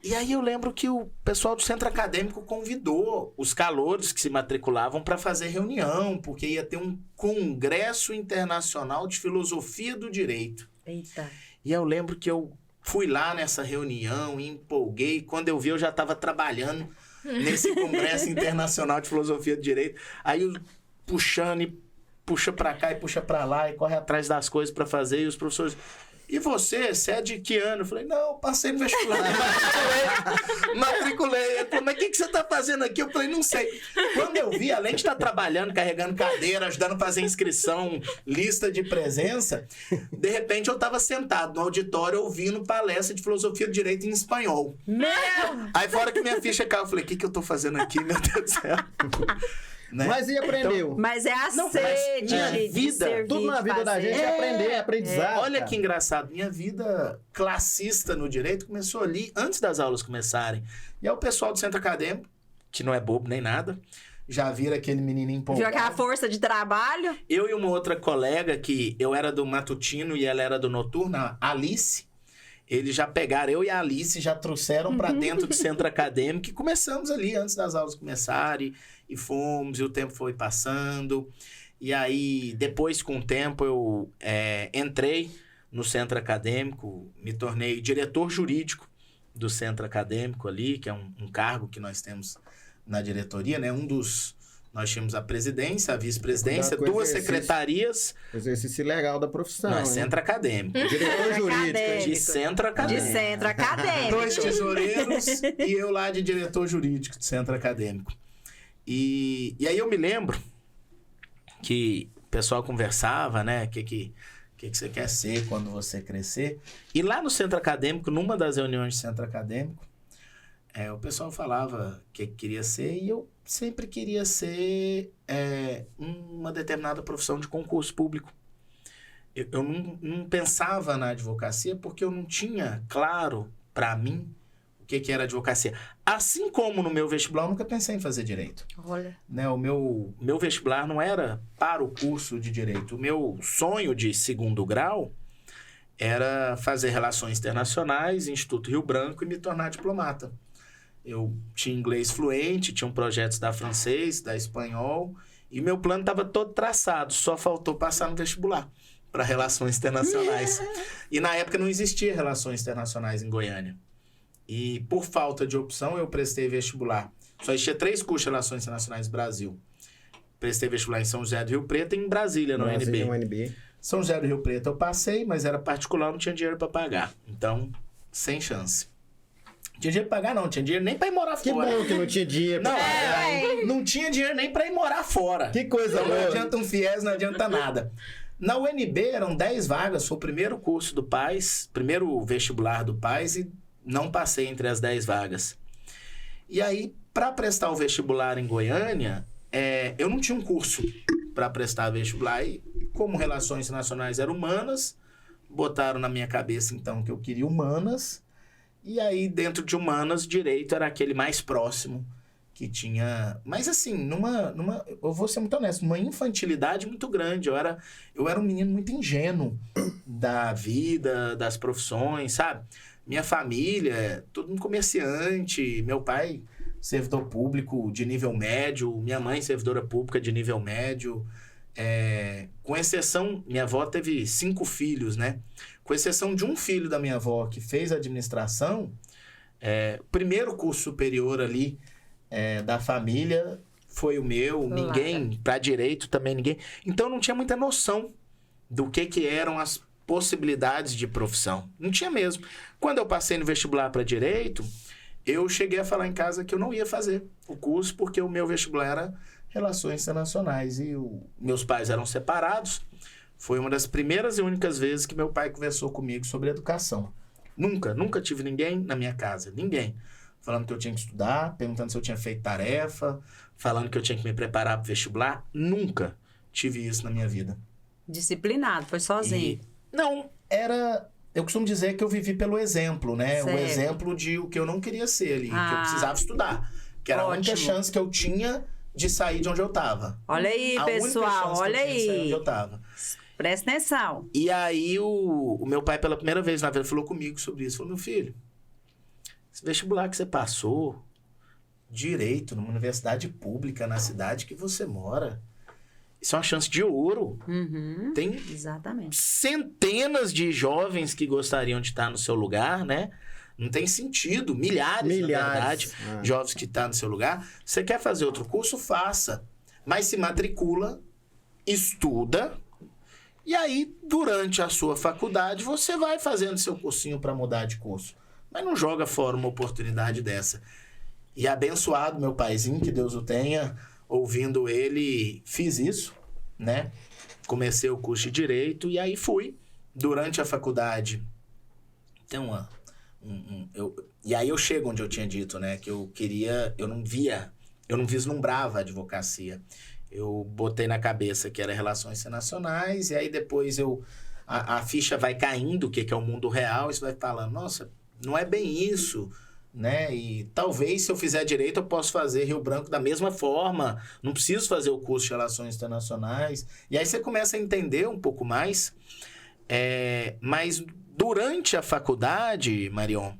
E aí eu lembro que o pessoal do centro acadêmico convidou os calouros que se matriculavam para fazer reunião, porque ia ter um congresso internacional de filosofia do direito. Eita. E eu lembro que eu fui lá nessa reunião, empolguei. Quando eu vi, eu já estava trabalhando nesse congresso internacional de filosofia do direito. Aí eu puxando e puxa pra cá e puxa pra lá e corre atrás das coisas pra fazer. E os professores... E você é de que ano? Eu falei, não, passei no vestibular. Matriculei. Ele falou, mas o que você tá fazendo aqui? Eu falei, não sei. Quando eu vi, além de estar trabalhando, carregando cadeira, ajudando a fazer inscrição, lista de presença, de repente eu tava sentado no auditório ouvindo palestra de filosofia do direito em espanhol. Meu! Aí fora que minha ficha caiu, eu falei, o que eu tô fazendo aqui, meu Deus do céu? Né? Mas e aprendeu? Mas é a Não, mas sede minha de vida, servir, Tudo na de vida da fazer. gente é aprender, é aprendizado. Olha cara. que engraçado, minha vida classista no direito começou ali antes das aulas começarem. E aí o pessoal do centro acadêmico, que não é bobo nem nada, já vira aquele menininho Viu empolgado. aquela força de trabalho? Eu e uma outra colega, que eu era do matutino e ela era do noturno, a Alice, eles já pegaram, eu e a Alice já trouxeram para dentro do centro acadêmico e começamos ali antes das aulas começarem e fomos, e o tempo foi passando. E aí, depois, com o tempo, eu entrei no centro acadêmico, me tornei diretor jurídico do centro acadêmico ali, que é um cargo que nós temos na diretoria, né? Nós tínhamos a presidência, a vice-presidência, Cuidado com o 2 exercício. secretarias. Exercício legal da profissão. Não, é hein? centro acadêmico. Diretor jurídico. Acadêmico. De centro De acadêmico. centro acadêmico. 2 tesoureiros e eu lá de diretor jurídico do centro acadêmico. E aí eu me lembro que o pessoal conversava, né? O que você quer ser quando você crescer? E lá no centro acadêmico, numa das reuniões de centro acadêmico, o pessoal falava o que queria ser e eu sempre queria ser uma determinada profissão de concurso público. Eu não pensava na advocacia porque eu não tinha claro para mim o que era advocacia. Assim como no meu vestibular, eu nunca pensei em fazer direito. Olha. Né? O meu vestibular não era para o curso de direito. O meu sonho de segundo grau era fazer relações internacionais, Instituto Rio Branco e me tornar diplomata. Eu tinha inglês fluente, tinha projetos da francês, da espanhol, e meu plano estava todo traçado, só faltou passar no vestibular para relações internacionais. E na época não existia relações internacionais em Goiânia. E por falta de opção, eu prestei vestibular. Só existia 3 cursos de relações internacionais no Brasil. Prestei vestibular em São José do Rio Preto e em Brasília, no UNB. UNB. São José do Rio Preto eu passei, mas era particular, não tinha dinheiro para pagar. Então, sem chance. Não tinha dinheiro para pagar, não. Não tinha dinheiro nem para ir morar Que fora. bom que não tinha dinheiro pra Não, pagar, hein? não tinha dinheiro nem para ir morar fora. Que coisa Então, não boa. adianta um FIES, não adianta nada. Na UNB eram 10 vagas, foi o primeiro curso do PAS, primeiro vestibular do PAS e não passei entre as 10 vagas. E aí, para prestar o vestibular em Goiânia, eu não tinha um curso para prestar vestibular. E como Relações Internacionais eram humanas, botaram na minha cabeça, então, que eu queria humanas. E aí, dentro de humanas, direito era aquele mais próximo que tinha... Mas assim, eu vou ser muito honesto, numa infantilidade muito grande. Eu era um menino muito ingênuo da vida, das profissões, sabe? Minha família, todo mundo comerciante, meu pai, servidor público de nível médio, minha mãe, servidora pública de nível médio. Com exceção, minha avó teve 5 filhos, né? Com exceção de um filho da minha avó que fez administração, primeiro curso superior ali da família foi o meu, ninguém, para direito também ninguém. Então não tinha muita noção do que eram as possibilidades de profissão. Não tinha mesmo. Quando eu passei no vestibular para direito, eu cheguei a falar em casa que eu não ia fazer o curso porque o meu vestibular era Relações Internacionais e meus pais eram separados. Foi uma das primeiras e únicas vezes que meu pai conversou comigo sobre educação. Nunca tive ninguém na minha casa, ninguém. Falando que eu tinha que estudar, perguntando se eu tinha feito tarefa, falando que eu tinha que me preparar para o vestibular. Nunca tive isso na minha vida. Disciplinado, foi sozinho. Não, eu costumo dizer que eu vivi pelo exemplo, né? Certo. O exemplo de o que eu não queria ser ali, que eu precisava estudar. Que era a única Ótimo. chance que eu tinha de sair de onde eu tava. Olha aí, A única pessoal, chance que olha eu tinha de sair de onde aí. eu tava. Presta atenção. E aí o meu pai, pela primeira vez na vida, falou comigo sobre isso. Falou, meu filho, esse vestibular que você passou, direito, numa universidade pública, na cidade que você mora, isso é uma chance de ouro. Uhum, Tem exatamente. centenas de jovens que gostariam de estar no seu lugar, né? Não tem sentido. Milhares. Na verdade, jovens que estão no seu lugar. Você quer fazer outro curso? Faça. Mas se matricula, estuda, e aí, durante a sua faculdade, você vai fazendo seu cursinho para mudar de curso. Mas não joga fora uma oportunidade dessa. E abençoado meu paizinho, que Deus o tenha, ouvindo ele, fiz isso, né? Comecei o curso de Direito e aí fui. Durante a faculdade, tem e aí eu chego onde eu tinha dito, né? Que eu não vislumbrava a advocacia. Eu botei na cabeça que era relações internacionais, e aí depois a ficha vai caindo, o que é o mundo real, e você vai falando, nossa, não é bem isso, né? E talvez se eu fizer direito eu posso fazer Rio Branco da mesma forma, não preciso fazer o curso de relações internacionais. E aí você começa a entender um pouco mais. Mas durante a faculdade, Marion,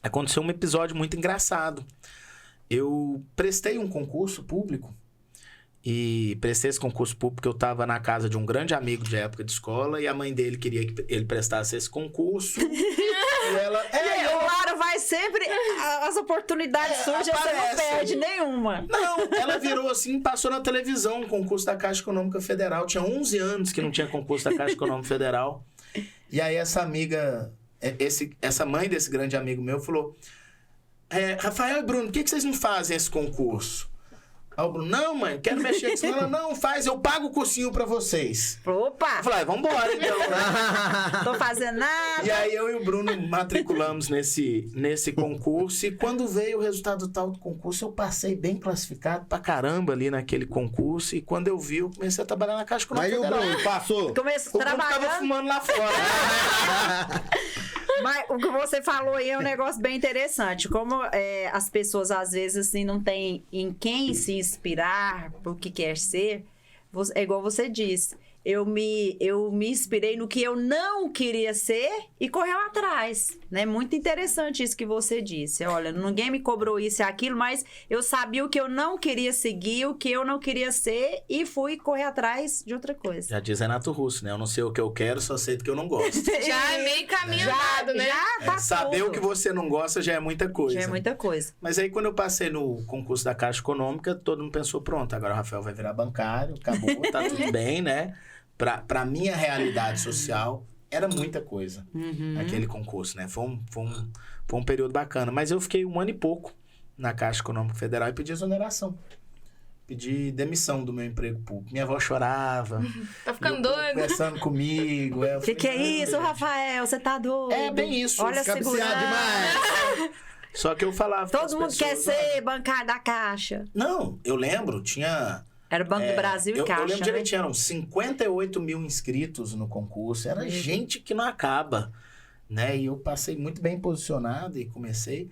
aconteceu um episódio muito engraçado. Eu prestei um concurso público. E prestei esse concurso público porque eu estava na casa de um grande amigo de época de escola e a mãe dele queria que ele prestasse esse concurso. E ela... o Lara vai sempre... As oportunidades surgem, você não perde nenhuma. Não, ela virou assim, passou na televisão um concurso da Caixa Econômica Federal. Tinha 11 anos que não tinha concurso da Caixa Econômica Federal. E aí essa amiga... Essa mãe desse grande amigo meu falou... Rafael e Bruno, por que vocês não fazem esse concurso? Aí o Bruno, não, mãe, quero mexer com isso. Ela, não, faz, eu pago o cursinho pra vocês. Opa! Eu falei, vambora, então. Tô fazendo nada. E aí eu e o Bruno matriculamos nesse concurso. E quando veio o resultado tal do concurso, eu passei bem classificado pra caramba ali naquele concurso. E quando eu vi, eu comecei a trabalhar na Caixa Econômica Federal. Aí o Bruno passou. Começou O Bruno tava fumando lá fora. Mas o que você falou aí é um negócio bem interessante. Como as pessoas, às vezes, assim, não têm em quem se inspirar pro que quer ser, é igual você disse. Eu me inspirei no que eu não queria ser e correu atrás, né? Muito interessante isso que você disse. Olha, ninguém me cobrou isso e aquilo, mas eu sabia o que eu não queria seguir, o que eu não queria ser e fui correr atrás de outra coisa. Já diz Renato Russo, né? Eu não sei o que eu quero, só sei do que eu não gosto. Já é meio caminho andado, né? Já tá saber tudo. o que você não gosta já é muita coisa. Já é muita coisa. Mas aí, quando eu passei no concurso da Caixa Econômica, todo mundo pensou, pronto, agora o Rafael vai virar bancário, acabou, tá tudo bem, né? Pra minha realidade social, era muita coisa, aquele concurso, né? Foi um período bacana. Mas eu fiquei 1 ano e pouco na Caixa Econômica Federal e pedi exoneração. Pedi demissão do meu emprego público. Minha avó chorava. Tá ficando doido? Conversando comigo. O que é isso, Rafael? Você tá doido? É bem isso. Olha a segurança. demais. Só que eu falava... Todo mundo quer ser bancário da Caixa. Não, eu lembro, tinha... Era o Banco do Brasil e Caixa, eu lembro né? direitinho, eram 58 mil inscritos no concurso. Era gente que não acaba, né? E eu passei muito bem posicionado e comecei.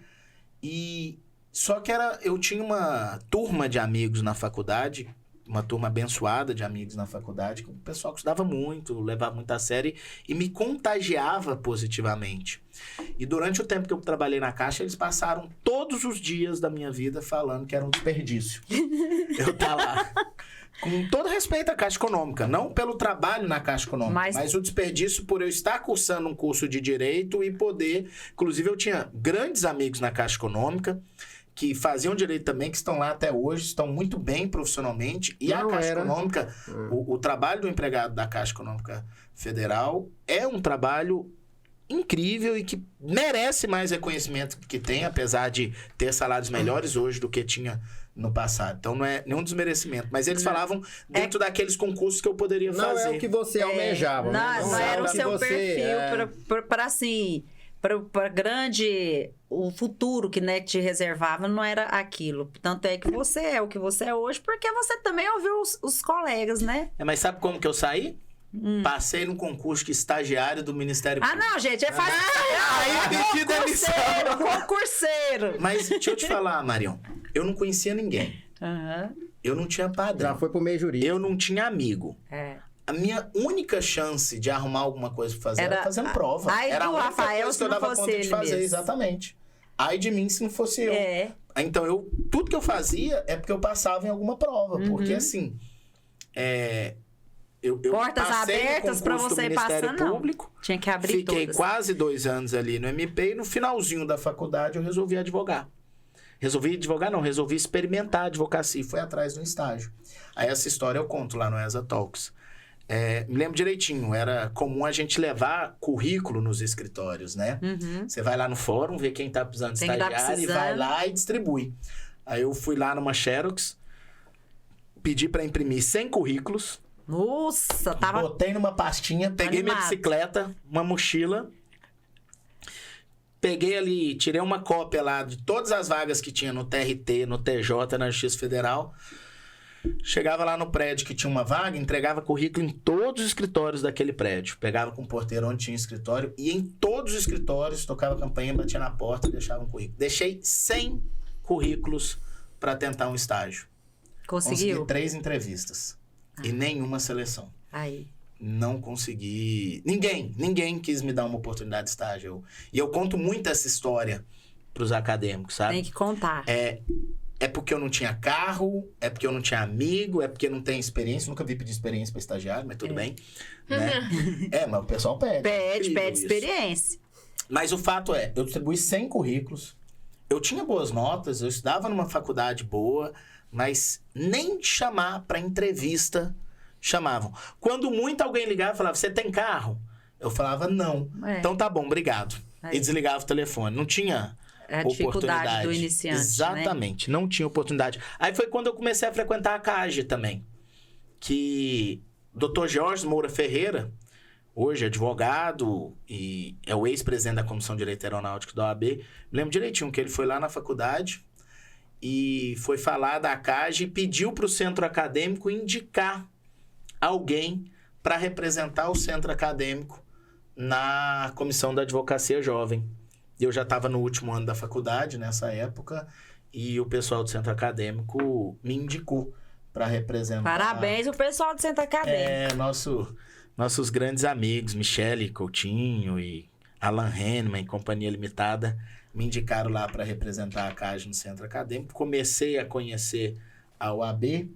Só que eu tinha uma turma de amigos na faculdade, uma turma abençoada de amigos na faculdade, que o pessoal que estudava muito, levava muito a sério e me contagiava positivamente. E durante o tempo que eu trabalhei na Caixa, eles passaram todos os dias da minha vida falando que era um desperdício. Eu tá lá. Com todo respeito à Caixa Econômica, não pelo trabalho na Caixa Econômica, mas o desperdício por eu estar cursando um curso de Direito e poder... Inclusive, eu tinha grandes amigos na Caixa Econômica que faziam direito também, que estão lá até hoje, estão muito bem profissionalmente. E a Caixa Econômica, o trabalho do empregado da Caixa Econômica Federal é um trabalho incrível e que merece mais reconhecimento que tem, apesar de ter salários melhores hoje do que tinha no passado. Então, não é nenhum desmerecimento. Mas eles falavam dentro daqueles concursos que eu poderia fazer. Não é o que você almejava. Não era o seu perfil para assim... Para grande... O futuro que, né, te reservava não era aquilo. Tanto é que você é o que você é hoje, porque você também ouviu os colegas, né? Mas sabe como que eu saí? Passei no concurso de estagiário do Ministério Público. Não, gente, é fácil. Aí pedi demissão. Concurseiro. Mas deixa eu te falar, Marion. Eu não conhecia ninguém. Eu não tinha padrão. Já foi pro meio jurídico. Eu não tinha amigo. a minha única chance de arrumar alguma coisa pra fazer era fazendo prova. Ai Era a do única Rafael, coisa que eu dava conta de fazer, mesmo. exatamente. Ai de mim se não fosse eu. Então, tudo que eu fazia é porque eu passava em alguma prova. Porque, assim, eu portas passei abertas no pra concurso você do Ministério passar, Público. não. Tinha que abrir Fiquei todas. quase 2 anos ali no MP e no finalzinho da faculdade eu resolvi advogar. Resolvi experimentar a advocacia e fui atrás de um estágio. Aí essa história eu conto lá no ESA Talks. Me lembro direitinho, era comum a gente levar currículo nos escritórios, né? Você vai lá no fórum, vê quem tá precisando de estagiário e vai lá e distribui. Aí eu fui lá numa Xerox, pedi para imprimir 100 currículos. Nossa, tava... Botei numa pastinha, peguei minha bicicleta, uma mochila... Peguei ali, tirei uma cópia lá de todas as vagas que tinha no TRT, no TJ, na Justiça Federal. Chegava lá no prédio que tinha uma vaga, entregava currículo em todos os escritórios daquele prédio. Pegava com o porteiro onde tinha escritório, ia em todos os escritórios, tocava a campainha, batia na porta e deixava um currículo. Deixei 100 currículos para tentar um estágio. Conseguiu? Consegui 3 entrevistas e nenhuma seleção. Aí. Não consegui... Ninguém quis me dar uma oportunidade de estágio. E eu conto muito essa história pros acadêmicos, sabe? Tem que contar. É porque eu não tinha carro, é porque eu não tinha amigo, é porque eu não tenho experiência. Nunca vi pedir experiência para estagiário, mas tudo bem. Né? Mas o pessoal pede. Pede experiência. Mas o fato é, eu distribuí 100 currículos, eu tinha boas notas, eu estudava numa faculdade boa, mas nem chamar para entrevista chamavam. Quando muito alguém ligava e falava, você tem carro? Eu falava, não. Então tá bom, obrigado. E desligava o telefone. Não tinha a dificuldade do iniciante, exatamente, né? Não tinha oportunidade. Aí foi quando eu comecei a frequentar a CAGE também. Que Dr. Jorge Moura Ferreira, hoje advogado e é o ex-presidente da Comissão de Direito Aeronáutico da OAB, lembro direitinho que ele foi lá na faculdade e foi falar da CAGE e pediu para o centro acadêmico indicar alguém para representar o centro acadêmico na comissão da advocacia jovem. Eu já estava no último ano da faculdade nessa época e o pessoal do centro acadêmico me indicou para representar. Parabéns o pessoal do centro acadêmico. Nossos grandes amigos, Michele Coutinho e Alan Henneman, Companhia Limitada, me indicaram lá para representar a CAGE no centro acadêmico. Comecei a conhecer a OAB,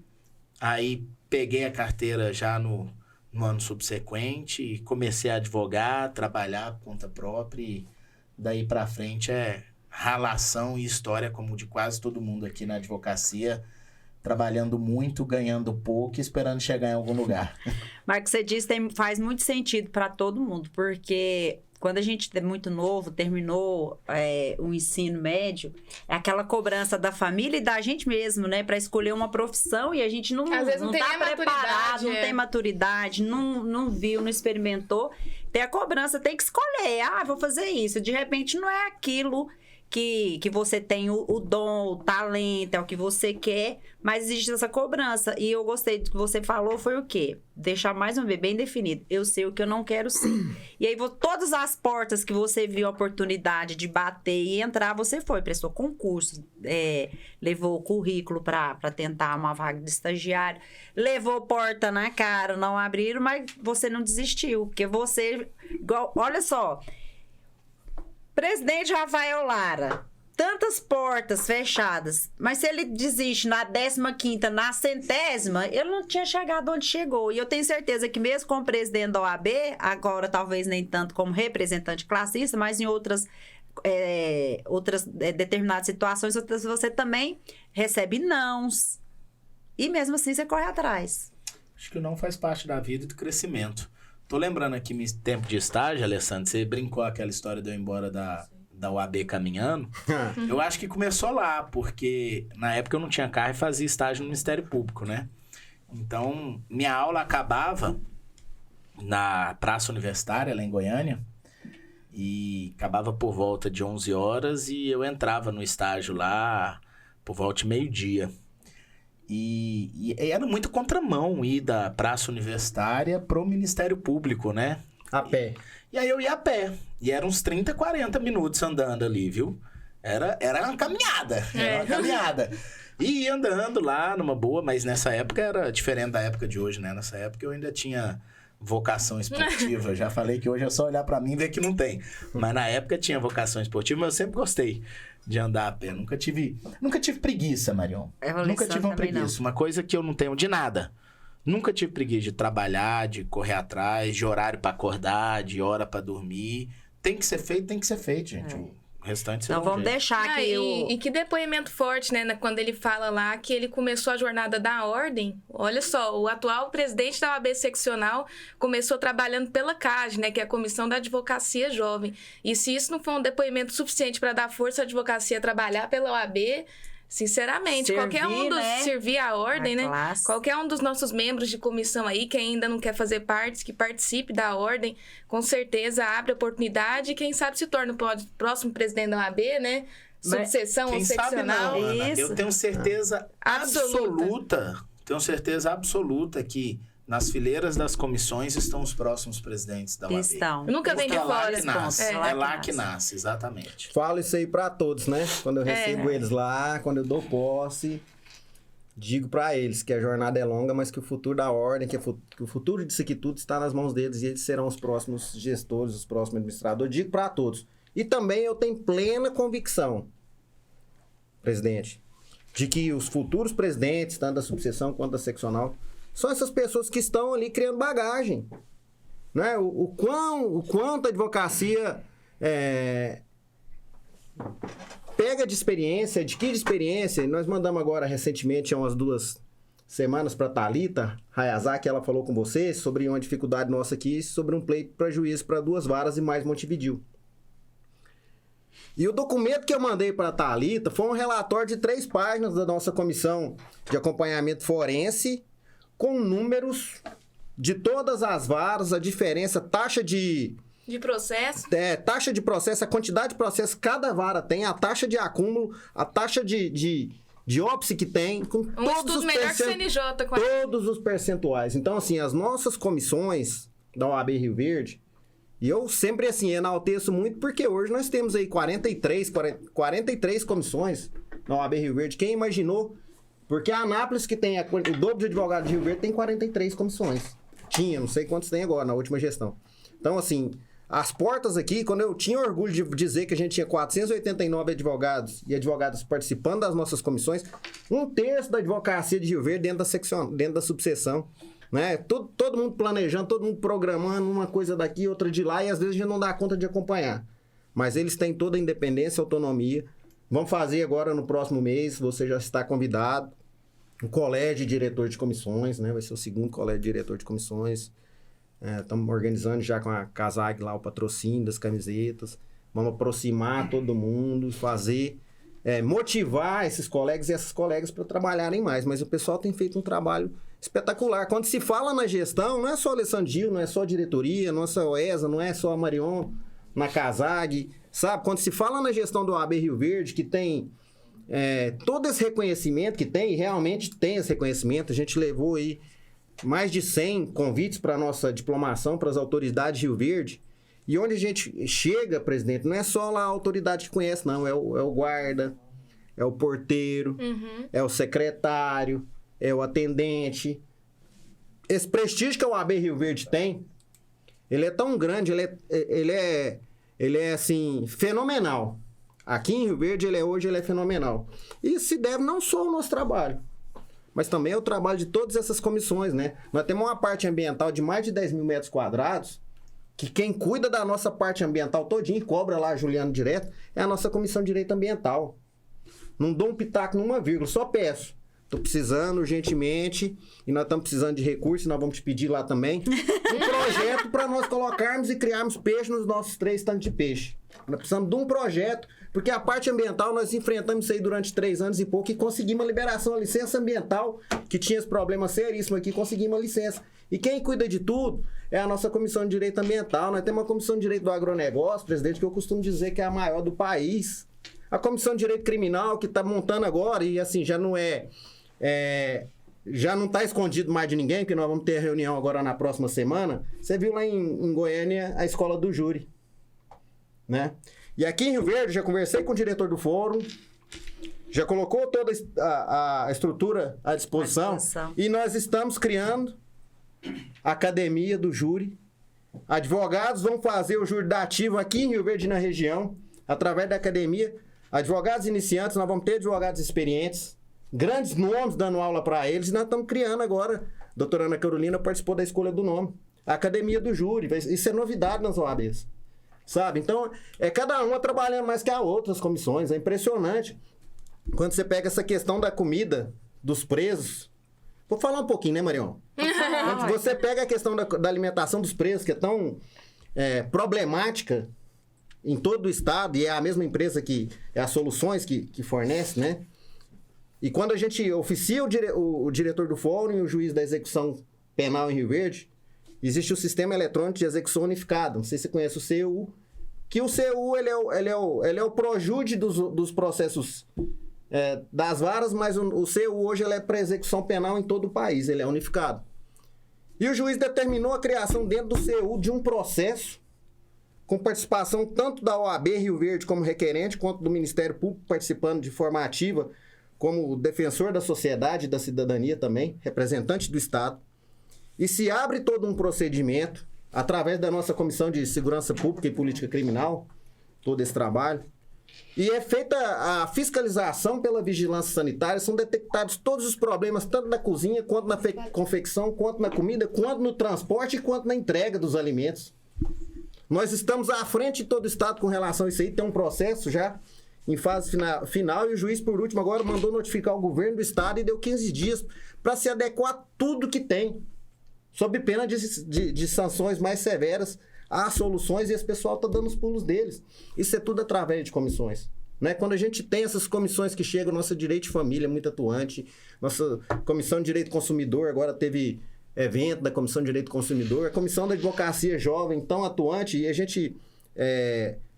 aí peguei a carteira já no ano subsequente e comecei a advogar, trabalhar por conta própria e daí para frente é ralação e história como de quase todo mundo aqui na advocacia, trabalhando muito, ganhando pouco e esperando chegar em algum lugar. Marcos, você disse que faz muito sentido para todo mundo, porque quando a gente é muito novo, terminou o ensino médio, é aquela cobrança da família e da gente mesmo, né? Para escolher uma profissão e a gente não tá preparado, não tem maturidade, não viu, não experimentou. Tem a cobrança, tem que escolher. Vou fazer isso. De repente não é aquilo que você tem o dom, o talento, é o que você quer, mas existe essa cobrança. E eu gostei do que você falou, foi o quê? Deixar mais uma vez bem definido. Eu sei o que eu não quero ser. E aí, todas as portas que você viu a oportunidade de bater e entrar, você foi. Prestou concurso, levou o currículo para tentar uma vaga de estagiário, levou porta na cara, não abriram, mas você não desistiu. Porque você... Olha só... Presidente Rafael Lara, tantas portas fechadas, mas se ele desiste na 15ª, na 100ª, ele não tinha chegado onde chegou. E eu tenho certeza que mesmo como presidente da OAB, agora talvez nem tanto como representante classista, mas em outras determinadas situações, você também recebe nãos. E mesmo assim você corre atrás. Acho que o não faz parte da vida e do crescimento. Tô lembrando aqui meu tempo de estágio, Alessandro, você brincou aquela história de eu ir embora da UAB caminhando. Eu acho que começou lá, porque na época eu não tinha carro e fazia estágio no Ministério Público, né? Então, minha aula acabava na Praça Universitária, lá em Goiânia, e acabava por volta de 11 horas e eu entrava no estágio lá por volta de meio-dia. E era muito contramão ir da Praça Universitária pro Ministério Público, né? A pé. E aí eu ia a pé. E eram uns 30, 40 minutos andando ali, viu? Era uma caminhada. Era uma caminhada. E ia andando lá numa boa, mas nessa época era diferente da época de hoje, né? Nessa época eu ainda tinha vocação esportiva. Já falei que hoje é só olhar pra mim e ver que não tem. Mas na época tinha vocação esportiva, mas eu sempre gostei de andar a pé. Nunca tive preguiça, Marion. Nunca tive uma preguiça. Uma coisa que eu não tenho de nada. Nunca tive preguiça de trabalhar, de correr atrás, de horário pra acordar, de hora pra dormir. Tem que ser feito, gente. O restante você Então vamos deixar aqui e que depoimento forte, né? Quando ele fala lá que ele começou a jornada da ordem. Olha só, o atual presidente da OAB seccional começou trabalhando pela CAGE, né? Que é a Comissão da Advocacia Jovem. E se isso não for um depoimento suficiente para dar força à advocacia a trabalhar pela OAB... Sinceramente, qualquer um dos servir a ordem, né? Qualquer um dos nossos membros de comissão aí, que ainda não quer fazer parte, que participe da ordem, com certeza abre oportunidade e quem sabe se torna o próximo presidente da OAB, né? Subseção ou seccional. Não, Ana, eu tenho certeza absoluta, que nas fileiras das comissões estão os próximos presidentes da OAB. Estão. Nunca vem de fora. É lá que nasce, exatamente. Falo isso aí pra todos, né? Quando eu recebo eles lá, quando eu dou posse, digo pra eles que a jornada é longa, mas que o futuro da ordem, que o futuro disso aqui tudo está nas mãos deles e eles serão os próximos gestores, os próximos administradores. Digo pra todos. E também eu tenho plena convicção, presidente, de que os futuros presidentes, tanto da subseção quanto da seccional, são essas pessoas que estão ali criando bagagem. Né? O quanto a advocacia pega de experiência, adquire experiência. Nós mandamos agora, recentemente, há umas 2 semanas, para a Thalita Hayazaki, ela falou com vocês sobre uma dificuldade nossa aqui, sobre um pleito para juízo para 2 varas e mais Montevidéu. E o documento que eu mandei para a Thalita foi um relatório de 3 páginas da nossa comissão de acompanhamento forense, com números de todas as varas, a diferença, taxa de processo. Taxa de processo, a quantidade de processo que cada vara tem, a taxa de acúmulo, a taxa de óbice que tem, com todos os percentuais. Então, assim, as nossas comissões da OAB Rio Verde, e eu sempre, assim, enalteço muito, porque hoje nós temos aí 43 comissões na OAB Rio Verde. Quem imaginou? Porque a Anápolis, que tem o dobro de advogados de Rio Verde, tem 43 comissões. Tinha, não sei quantos tem agora, na última gestão. Então, assim, as portas aqui, quando eu tinha orgulho de dizer que a gente tinha 489 advogados e advogadas participando das nossas comissões, 1/3 da advocacia de Rio Verde dentro da subseção. Né? Todo mundo planejando, todo mundo programando uma coisa daqui, outra de lá, e às vezes a gente não dá conta de acompanhar. Mas eles têm toda a independência, autonomia. Vamos fazer agora no próximo mês, você já está convidado. O colégio de diretor de comissões, né? Vai ser o 2º colégio de diretor de comissões. Estamos organizando já com a Casag lá o patrocínio das camisetas. Vamos aproximar todo mundo, fazer, motivar esses colegas e essas colegas para trabalharem mais. Mas o pessoal tem feito um trabalho espetacular. Quando se fala na gestão, não é só o Alessandro Gil, não é só a diretoria, não é só a ESA, não é só a Marion na Casag, sabe? Quando se fala na gestão do OAB Rio Verde, que tem todo esse reconhecimento que tem, e realmente tem esse reconhecimento, a gente levou aí mais de 100 convites para a nossa diplomação, para as autoridades de Rio Verde, e onde a gente chega, presidente, não é só lá a autoridade que conhece, não, é o guarda, é o porteiro, é o secretário, é o atendente. Esse prestígio que o OAB Rio Verde tem, ele é tão grande, ele é assim, fenomenal. Aqui em Rio Verde, hoje ele é fenomenal. E se deve não só ao nosso trabalho, mas também ao trabalho de todas essas comissões, né? Nós temos uma parte ambiental de mais de 10 mil metros quadrados, que quem cuida da nossa parte ambiental todinha e cobra lá, Juliano, direto, é a nossa Comissão de Direito Ambiental. Não dou um pitaco numa vírgula, só peço. Estou precisando urgentemente, e nós estamos precisando de recursos, nós vamos te pedir lá também, um projeto para nós colocarmos e criarmos peixe nos nossos 3 tanques de peixe. Nós precisamos de um projeto, porque a parte ambiental nós enfrentamos isso aí durante 3 anos e pouco e conseguimos a liberação, a licença ambiental, que tinha esse problema seríssimo aqui, conseguimos a licença. E quem cuida de tudo é a nossa Comissão de Direito Ambiental. Nós temos uma Comissão de Direito do Agronegócio, presidente, que eu costumo dizer que é a maior do país. A Comissão de Direito Criminal, que está montando agora, e assim, já não está escondido mais de ninguém, porque nós vamos ter reunião agora na próxima semana. Você viu lá em Goiânia a escola do júri, né? E aqui em Rio Verde, já conversei com o diretor do fórum, já colocou toda a estrutura à disposição. E nós estamos criando a academia do júri. Advogados vão fazer o júri dativo aqui em Rio Verde, na região, através da academia. Advogados iniciantes, nós vamos ter advogados experientes, grandes nomes dando aula para eles, e nós estamos criando agora. A doutora Ana Carolina participou da escolha do nome. A academia do júri. Isso é novidade nas OABs. Sabe? Então, cada uma trabalhando mais que a outra, as comissões. É impressionante. Quando você pega essa questão da comida dos presos... Vou falar um pouquinho, né, Marion? Quando você pega a questão da alimentação dos presos, que é tão problemática em todo o estado, e é a mesma empresa que... É a Soluções que fornece, né? E quando a gente oficia o diretor do fórum e o juiz da execução penal em Rio Verde, existe o Sistema Eletrônico de Execução Unificado. Não sei se você conhece o CEU. Que o CEU ele é o projúdice dos processos das varas, mas o CEU hoje ele é para execução penal em todo o país. Ele é unificado. E o juiz determinou a criação dentro do CEU de um processo com participação tanto da OAB Rio Verde como requerente, quanto do Ministério Público participando de forma ativa, como defensor da sociedade e da cidadania também, representante do Estado. E se abre todo um procedimento, através da nossa Comissão de Segurança Pública e Política Criminal, todo esse trabalho, e é feita a fiscalização pela vigilância sanitária, são detectados todos os problemas, tanto na cozinha, quanto na confecção, quanto na comida, quanto no transporte, quanto na entrega dos alimentos. Nós estamos à frente de todo o Estado com relação a isso aí, tem um processo já em fase final, e o juiz, por último, agora mandou notificar o governo do Estado e deu 15 dias para se adequar a tudo que tem, sob pena de sanções mais severas, às soluções, e esse pessoal está dando os pulos deles. Isso é tudo através de comissões. Né? Quando a gente tem essas comissões que chegam, nossa Direito de Família é muito atuante, nossa Comissão de Direito do Consumidor agora teve evento da Comissão de Direito do Consumidor, a Comissão da Advocacia Jovem tão atuante, e a gente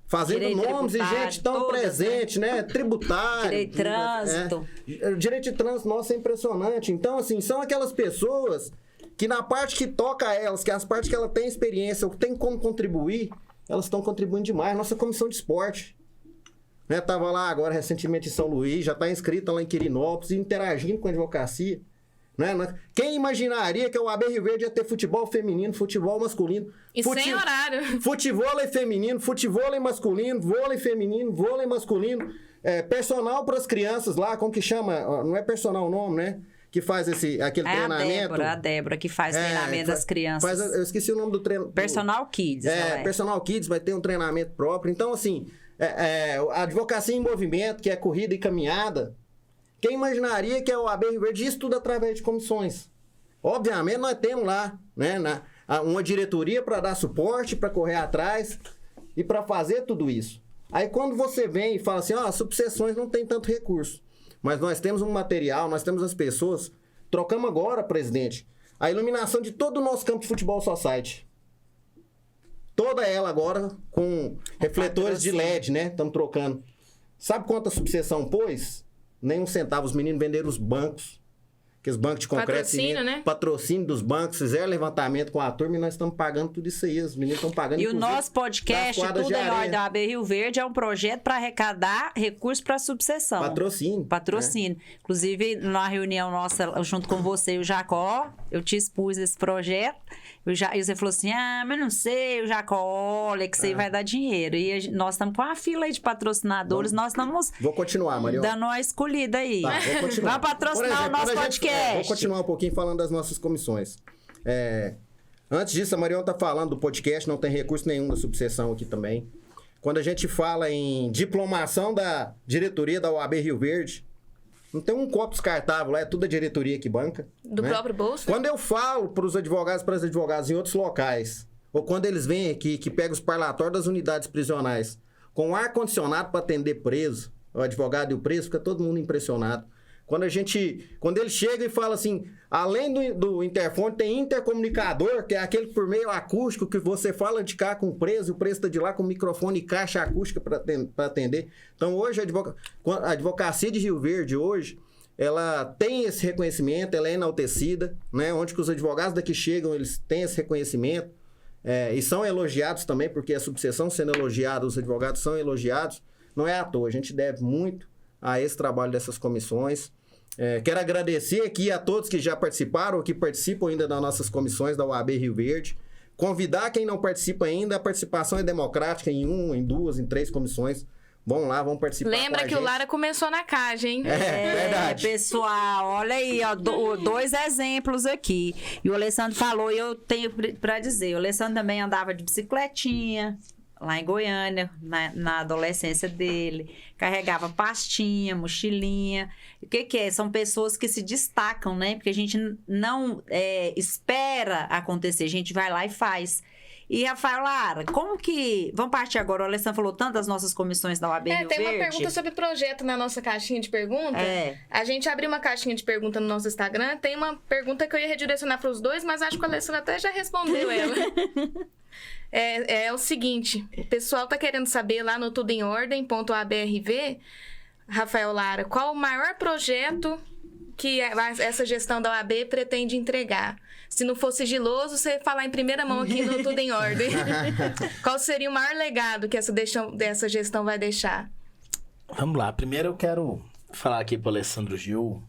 fazendo direito nomes e gente tão presente, né? Tributário. Direito de trânsito. Direito de trânsito, nossa, é impressionante. Então, assim, são aquelas pessoas que na parte que toca a elas, que as partes que ela tem experiência, ou tem como contribuir, elas estão contribuindo demais. Nossa comissão de esporte, né? Tava lá agora recentemente em São Luís, já está inscrita lá em Quirinópolis, interagindo com a advocacia. Né? Quem imaginaria que a OAB Rio Verde ia ter futebol feminino, futebol masculino? E sem horário. Futevôlei feminino, futevôlei masculino, vôlei feminino, vôlei masculino. Personal para as crianças lá, como que chama? Não é personal o nome, né? Que faz aquele treinamento. A Débora que faz treinamento das crianças. Eu esqueci o nome do treinamento. Personal Kids. Personal Kids vai ter um treinamento próprio. Então, assim, a advocacia em movimento, que é corrida e caminhada, quem imaginaria que a OAB Rio Verde isso tudo através de comissões? Obviamente, nós temos lá, né, uma diretoria para dar suporte, para correr atrás e para fazer tudo isso. Aí, quando você vem e fala assim, as subseções não tem tanto recurso, mas nós temos um material, nós temos as pessoas. Trocamos agora, presidente, a iluminação de todo o nosso campo de futebol society. Toda ela agora com refletores de LED, né? Estamos trocando. Sabe quanta subseção pôs? Nem um centavo. Os meninos venderam os bancos. Aqueles bancos de concreto. Patrocínio, né? Patrocínio dos bancos. Fizeram levantamento com a turma e nós estamos pagando tudo isso aí. Os meninos estão pagando. E o nosso podcast, Tudo em Ordem da OAB Rio Verde, é um projeto para arrecadar recursos para a subseção. Patrocínio. Inclusive, na reunião nossa, junto com você e o Jacó, eu te expus esse projeto. E você falou assim, mas não sei, o Jacó, olha que isso aí vai dar dinheiro. E nós estamos com uma fila aí de patrocinadores, nós estamos... Vou continuar, Marion. Dando uma escolhida aí. Tá, vou continuar. Vai patrocinar o nosso podcast. Vou continuar um pouquinho falando das nossas comissões. Antes disso, a Marion está falando do podcast, não tem recurso nenhum da subseção aqui também. Quando a gente fala em diplomação da diretoria da OAB Rio Verde, não tem um copo descartável lá, é tudo a diretoria que banca. Do próprio bolso? Quando eu falo para os advogados e para as advogadas em outros locais, ou quando eles vêm aqui, que pegam os parlatórios das unidades prisionais, com ar-condicionado para atender preso, o advogado e o preso, fica todo mundo impressionado. Quando ele chega e fala assim, além do interfone, tem intercomunicador, que é aquele por meio acústico, que você fala de cá com o preso está de lá com microfone e caixa acústica para atender. Então, hoje, a advocacia de Rio Verde, hoje, ela tem esse reconhecimento, ela é enaltecida, né? Onde que os advogados daqui chegam, eles têm esse reconhecimento, e são elogiados também, porque a subseção sendo elogiada, os advogados são elogiados, não é à toa, a gente deve muito a esse trabalho dessas comissões. Quero agradecer aqui a todos que já participaram ou que participam ainda das nossas comissões da UAB Rio Verde. Convidar quem não participa ainda, a participação é democrática em 1, em 2, em 3 comissões. Vão lá, vão participar. Lembra que o Lara começou na CAGE, hein? Verdade. Pessoal, olha aí, ó, 2 exemplos aqui. E o Alessandro falou, e eu tenho para dizer, o Alessandro também andava de bicicletinha lá em Goiânia, na adolescência dele. Carregava pastinha, mochilinha. O que é? São pessoas que se destacam, né? Porque a gente não espera acontecer, a gente vai lá e faz. E, Rafael, Lara, como que... Vamos partir agora, o Alessandro falou tanto das nossas comissões da UAB Rio Verde. Tem uma pergunta sobre projeto na nossa caixinha de pergunta. A gente abriu uma caixinha de pergunta no nosso Instagram. Tem uma pergunta que eu ia redirecionar para os dois, mas acho que o Alessandro até já respondeu ela. É o seguinte, o pessoal tá querendo saber lá no tudoemordem.abrv, Rafael, Lara, qual o maior projeto que essa gestão da OAB pretende entregar? Se não for sigiloso, você falar em primeira mão aqui no Tudo em Ordem. Qual seria o maior legado que essa gestão vai deixar? Vamos lá. Primeiro eu quero falar aqui para o Alessandro Gil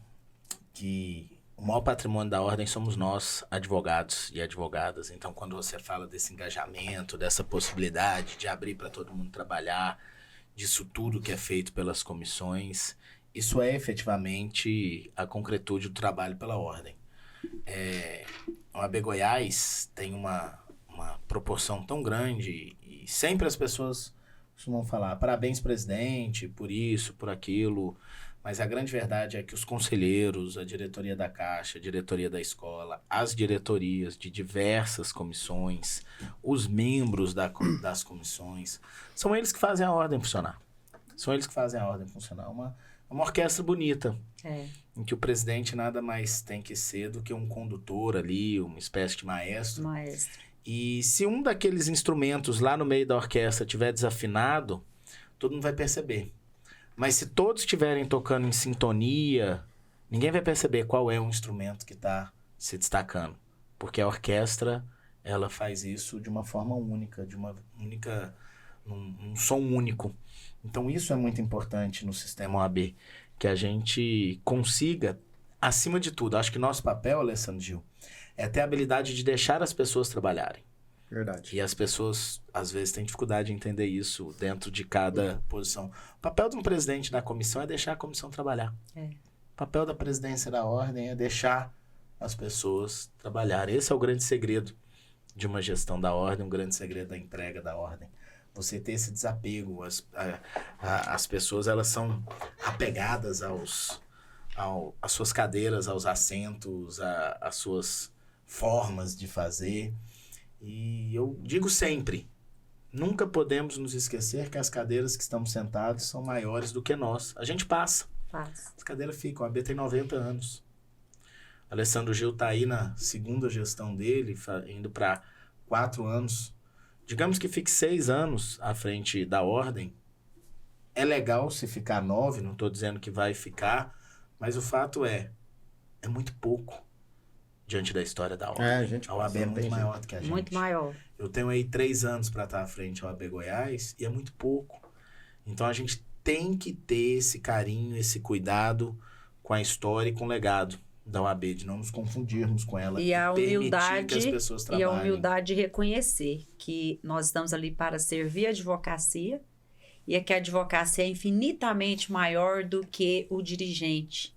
que o maior patrimônio da Ordem somos nós, advogados e advogadas. Então, quando você fala desse engajamento, dessa possibilidade de abrir para todo mundo trabalhar, disso tudo que é feito pelas comissões, isso é efetivamente a concretude do trabalho pela Ordem. A OAB Goiás tem uma proporção tão grande e sempre as pessoas costumam falar parabéns, presidente, por isso, por aquilo, mas a grande verdade é que os conselheiros, a diretoria da Caixa, a diretoria da escola, as diretorias de diversas comissões, os membros das comissões, são eles que fazem a Ordem funcionar. São eles que fazem a Ordem funcionar. Uma orquestra bonita, em que o presidente nada mais tem que ser do que um condutor ali, uma espécie de maestro. E se um daqueles instrumentos lá no meio da orquestra estiver desafinado, todo mundo vai perceber. Mas se todos estiverem tocando em sintonia, ninguém vai perceber qual é o instrumento que está se destacando. Porque a orquestra, ela faz isso de uma forma única, num som único. Então isso é muito importante no sistema OAB, que a gente consiga, acima de tudo, acho que nosso papel, Alessandro Gil, é ter a habilidade de deixar as pessoas trabalharem. Verdade. E as pessoas, às vezes, têm dificuldade de entender isso dentro de cada posição. O papel de um presidente da comissão é deixar a comissão trabalhar. O papel da presidência da Ordem é deixar as pessoas trabalharem. Esse é o grande segredo de uma gestão da Ordem, um grande segredo da entrega da Ordem. Você ter esse desapego. As pessoas, elas são apegadas às suas cadeiras, aos assentos, às suas formas de fazer. E eu digo sempre, nunca podemos nos esquecer que as cadeiras que estamos sentados são maiores do que nós. A gente passa. As cadeiras ficam. A AB tem 90 anos. Alessandro Gil está aí na segunda gestão dele, indo para 4 anos. Digamos que fique 6 anos à frente da Ordem. É legal se ficar 9, não estou dizendo que vai ficar, mas o fato é muito pouco diante da história da Ordem. A OAB é muito maior do que a gente. Muito maior. Eu tenho aí 3 anos para estar à frente da OAB Goiás e é muito pouco. Então a gente tem que ter esse carinho, esse cuidado com a história e com o legado da OAB, de não nos confundirmos com ela e a humildade que as pessoas trabalhem. E a humildade de reconhecer que nós estamos ali para servir a advocacia e é que a advocacia é infinitamente maior do que o dirigente.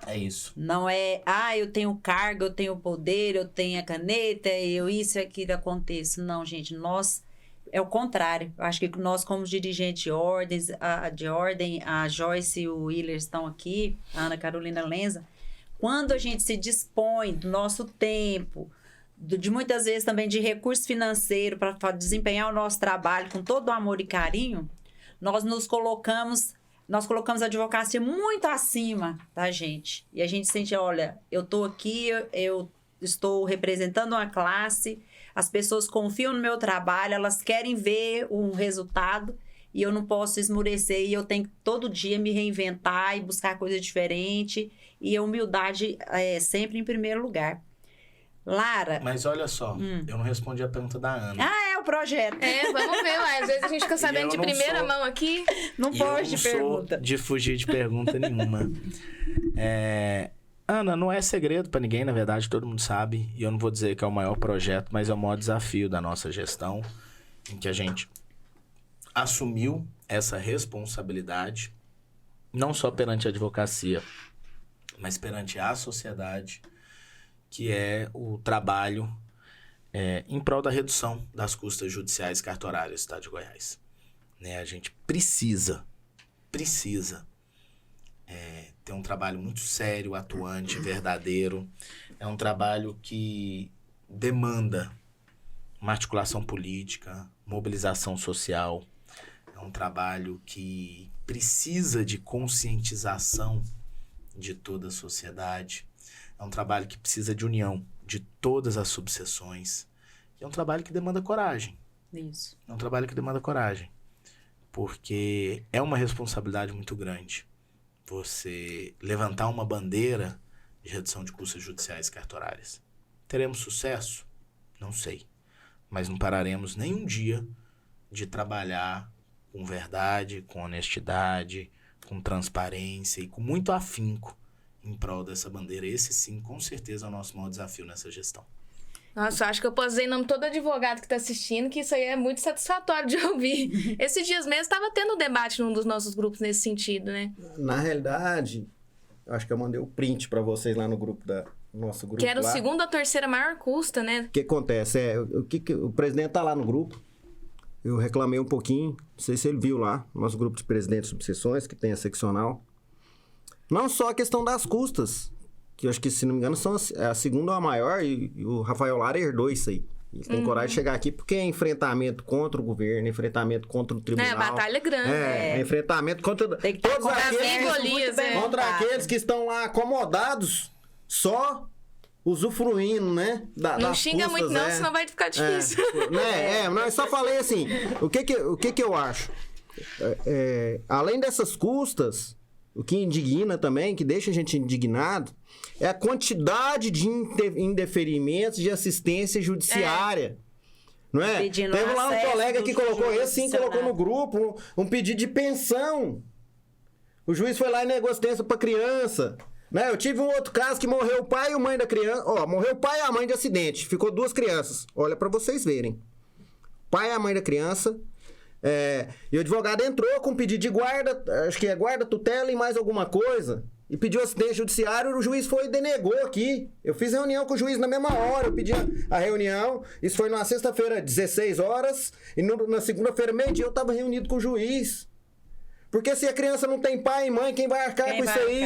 É isso. Não é, eu tenho cargo, eu tenho poder, eu tenho a caneta, isso e aquilo aconteça. Não, gente, é o contrário. Eu acho que nós, como dirigentes de ordem, a Joyce e o Willer estão aqui, a Ana Carolina Lenza, quando a gente se dispõe do nosso tempo, de muitas vezes também de recurso financeiro para desempenhar o nosso trabalho com todo o amor e carinho, nós colocamos a advocacia muito acima da gente. E a gente sente, olha, eu estou aqui, eu estou representando uma classe, as pessoas confiam no meu trabalho, elas querem ver um resultado e eu não posso esmorecer e eu tenho que todo dia me reinventar e buscar coisa diferente. E a humildade é sempre em primeiro lugar. Lara... Mas olha só, eu não respondi a pergunta da Ana. o projeto. Vamos ver, ué. Às vezes a gente fica sabendo de primeira mão aqui. Não foge de pergunta. De fugir de pergunta nenhuma. Ana, não é segredo para ninguém, na verdade, todo mundo sabe. E eu não vou dizer que é o maior projeto, mas é o maior desafio da nossa gestão, em que a gente assumiu essa responsabilidade, não só perante a advocacia, mas perante a sociedade, que é o trabalho em prol da redução das custas judiciais e cartorárias do Estado de Goiás. Né? A gente precisa ter um trabalho muito sério, atuante, verdadeiro. É um trabalho que demanda uma articulação política, mobilização social. É um trabalho que precisa de conscientização de toda a sociedade. É um trabalho que precisa de união de todas as subseções. É um trabalho que demanda coragem. Isso. É um trabalho que demanda coragem. Porque é uma responsabilidade muito grande você levantar uma bandeira de redução de custas judiciais e cartorárias. Teremos sucesso? Não sei. Mas não pararemos nem um dia de trabalhar com verdade, com honestidade, com transparência e com muito afinco em prol dessa bandeira. Esse, sim, com certeza é o nosso maior desafio nessa gestão. Nossa, eu acho que eu posso dizer em nome de todo advogado que está assistindo que isso aí é muito satisfatório de ouvir. Esses dias mesmo estava tendo um debate num dos nossos grupos nesse sentido, né? Na realidade, eu acho que eu mandei o print para vocês lá no grupo nosso grupo. Que era lá. o segundo ou terceira maior custa, né? O que acontece? O presidente tá lá no grupo. Eu reclamei um pouquinho, não sei se ele viu lá, nosso grupo de presidentes de subseções, que tem a seccional. Não só a questão das custas, que eu acho que, se não me engano, são a segunda ou a maior, e o Rafael Lara herdou isso aí. Ele tem coragem de chegar aqui porque é enfrentamento contra o governo, enfrentamento contra o tribunal. Batalha grande. Enfrentamento contra todos aqueles que estão lá acomodados, só usufruindo, né? Não xinga custas, muito não, senão vai ficar difícil. Não, eu só falei assim, o que eu acho? Além dessas custas, o que indigna também, que deixa a gente indignado, é a quantidade de indeferimentos de assistência judiciária. Não é? Pedindo Teve lá um colega que colocou no grupo um pedido de pensão. O juiz foi lá e negou assistência para criança. Né? Eu tive um outro caso que morreu o pai e a mãe da criança. Morreu o pai e a mãe de acidente. Ficou 2 crianças. Olha para vocês verem. Pai e a mãe da criança. E o advogado entrou com pedido de guarda, acho que é guarda, tutela e mais alguma coisa, e pediu assistência judiciária. O juiz foi e denegou aqui. Eu fiz reunião com o juiz na mesma hora, eu pedi a reunião. Isso foi na sexta-feira, 16 horas, e na segunda-feira, meio-dia, eu estava reunido com o juiz. Porque se a criança não tem pai e mãe, quem vai arcar com isso aí?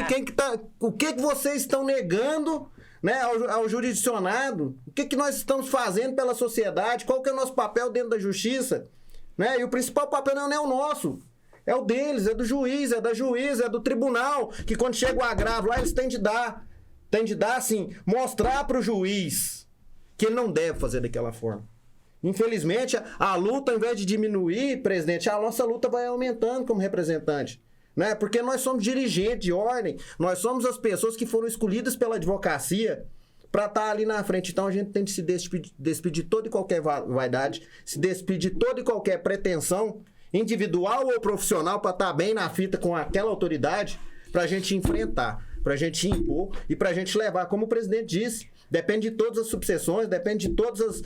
O que vocês estão negando, né, ao jurisdicionado? O que nós estamos fazendo pela sociedade? Qual que é o nosso papel dentro da justiça? Né? E o principal papel não é o nosso, é o deles, é do juiz, é da juíza, é do tribunal, que quando chega o agravo lá, eles têm de dar assim, mostrar para o juiz que ele não deve fazer daquela forma. Infelizmente, a luta, ao invés de diminuir, presidente, a nossa luta vai aumentando como representante. Né? Porque nós somos dirigentes de ordem, nós somos as pessoas que foram escolhidas pela advocacia para estar ali na frente. Então, a gente tem de se despedir de toda e qualquer vaidade, se despedir de toda e qualquer pretensão, individual ou profissional, para estar bem na fita com aquela autoridade, para a gente enfrentar, para a gente impor e para a gente levar, como o presidente disse, depende de todas as subseções, depende de todos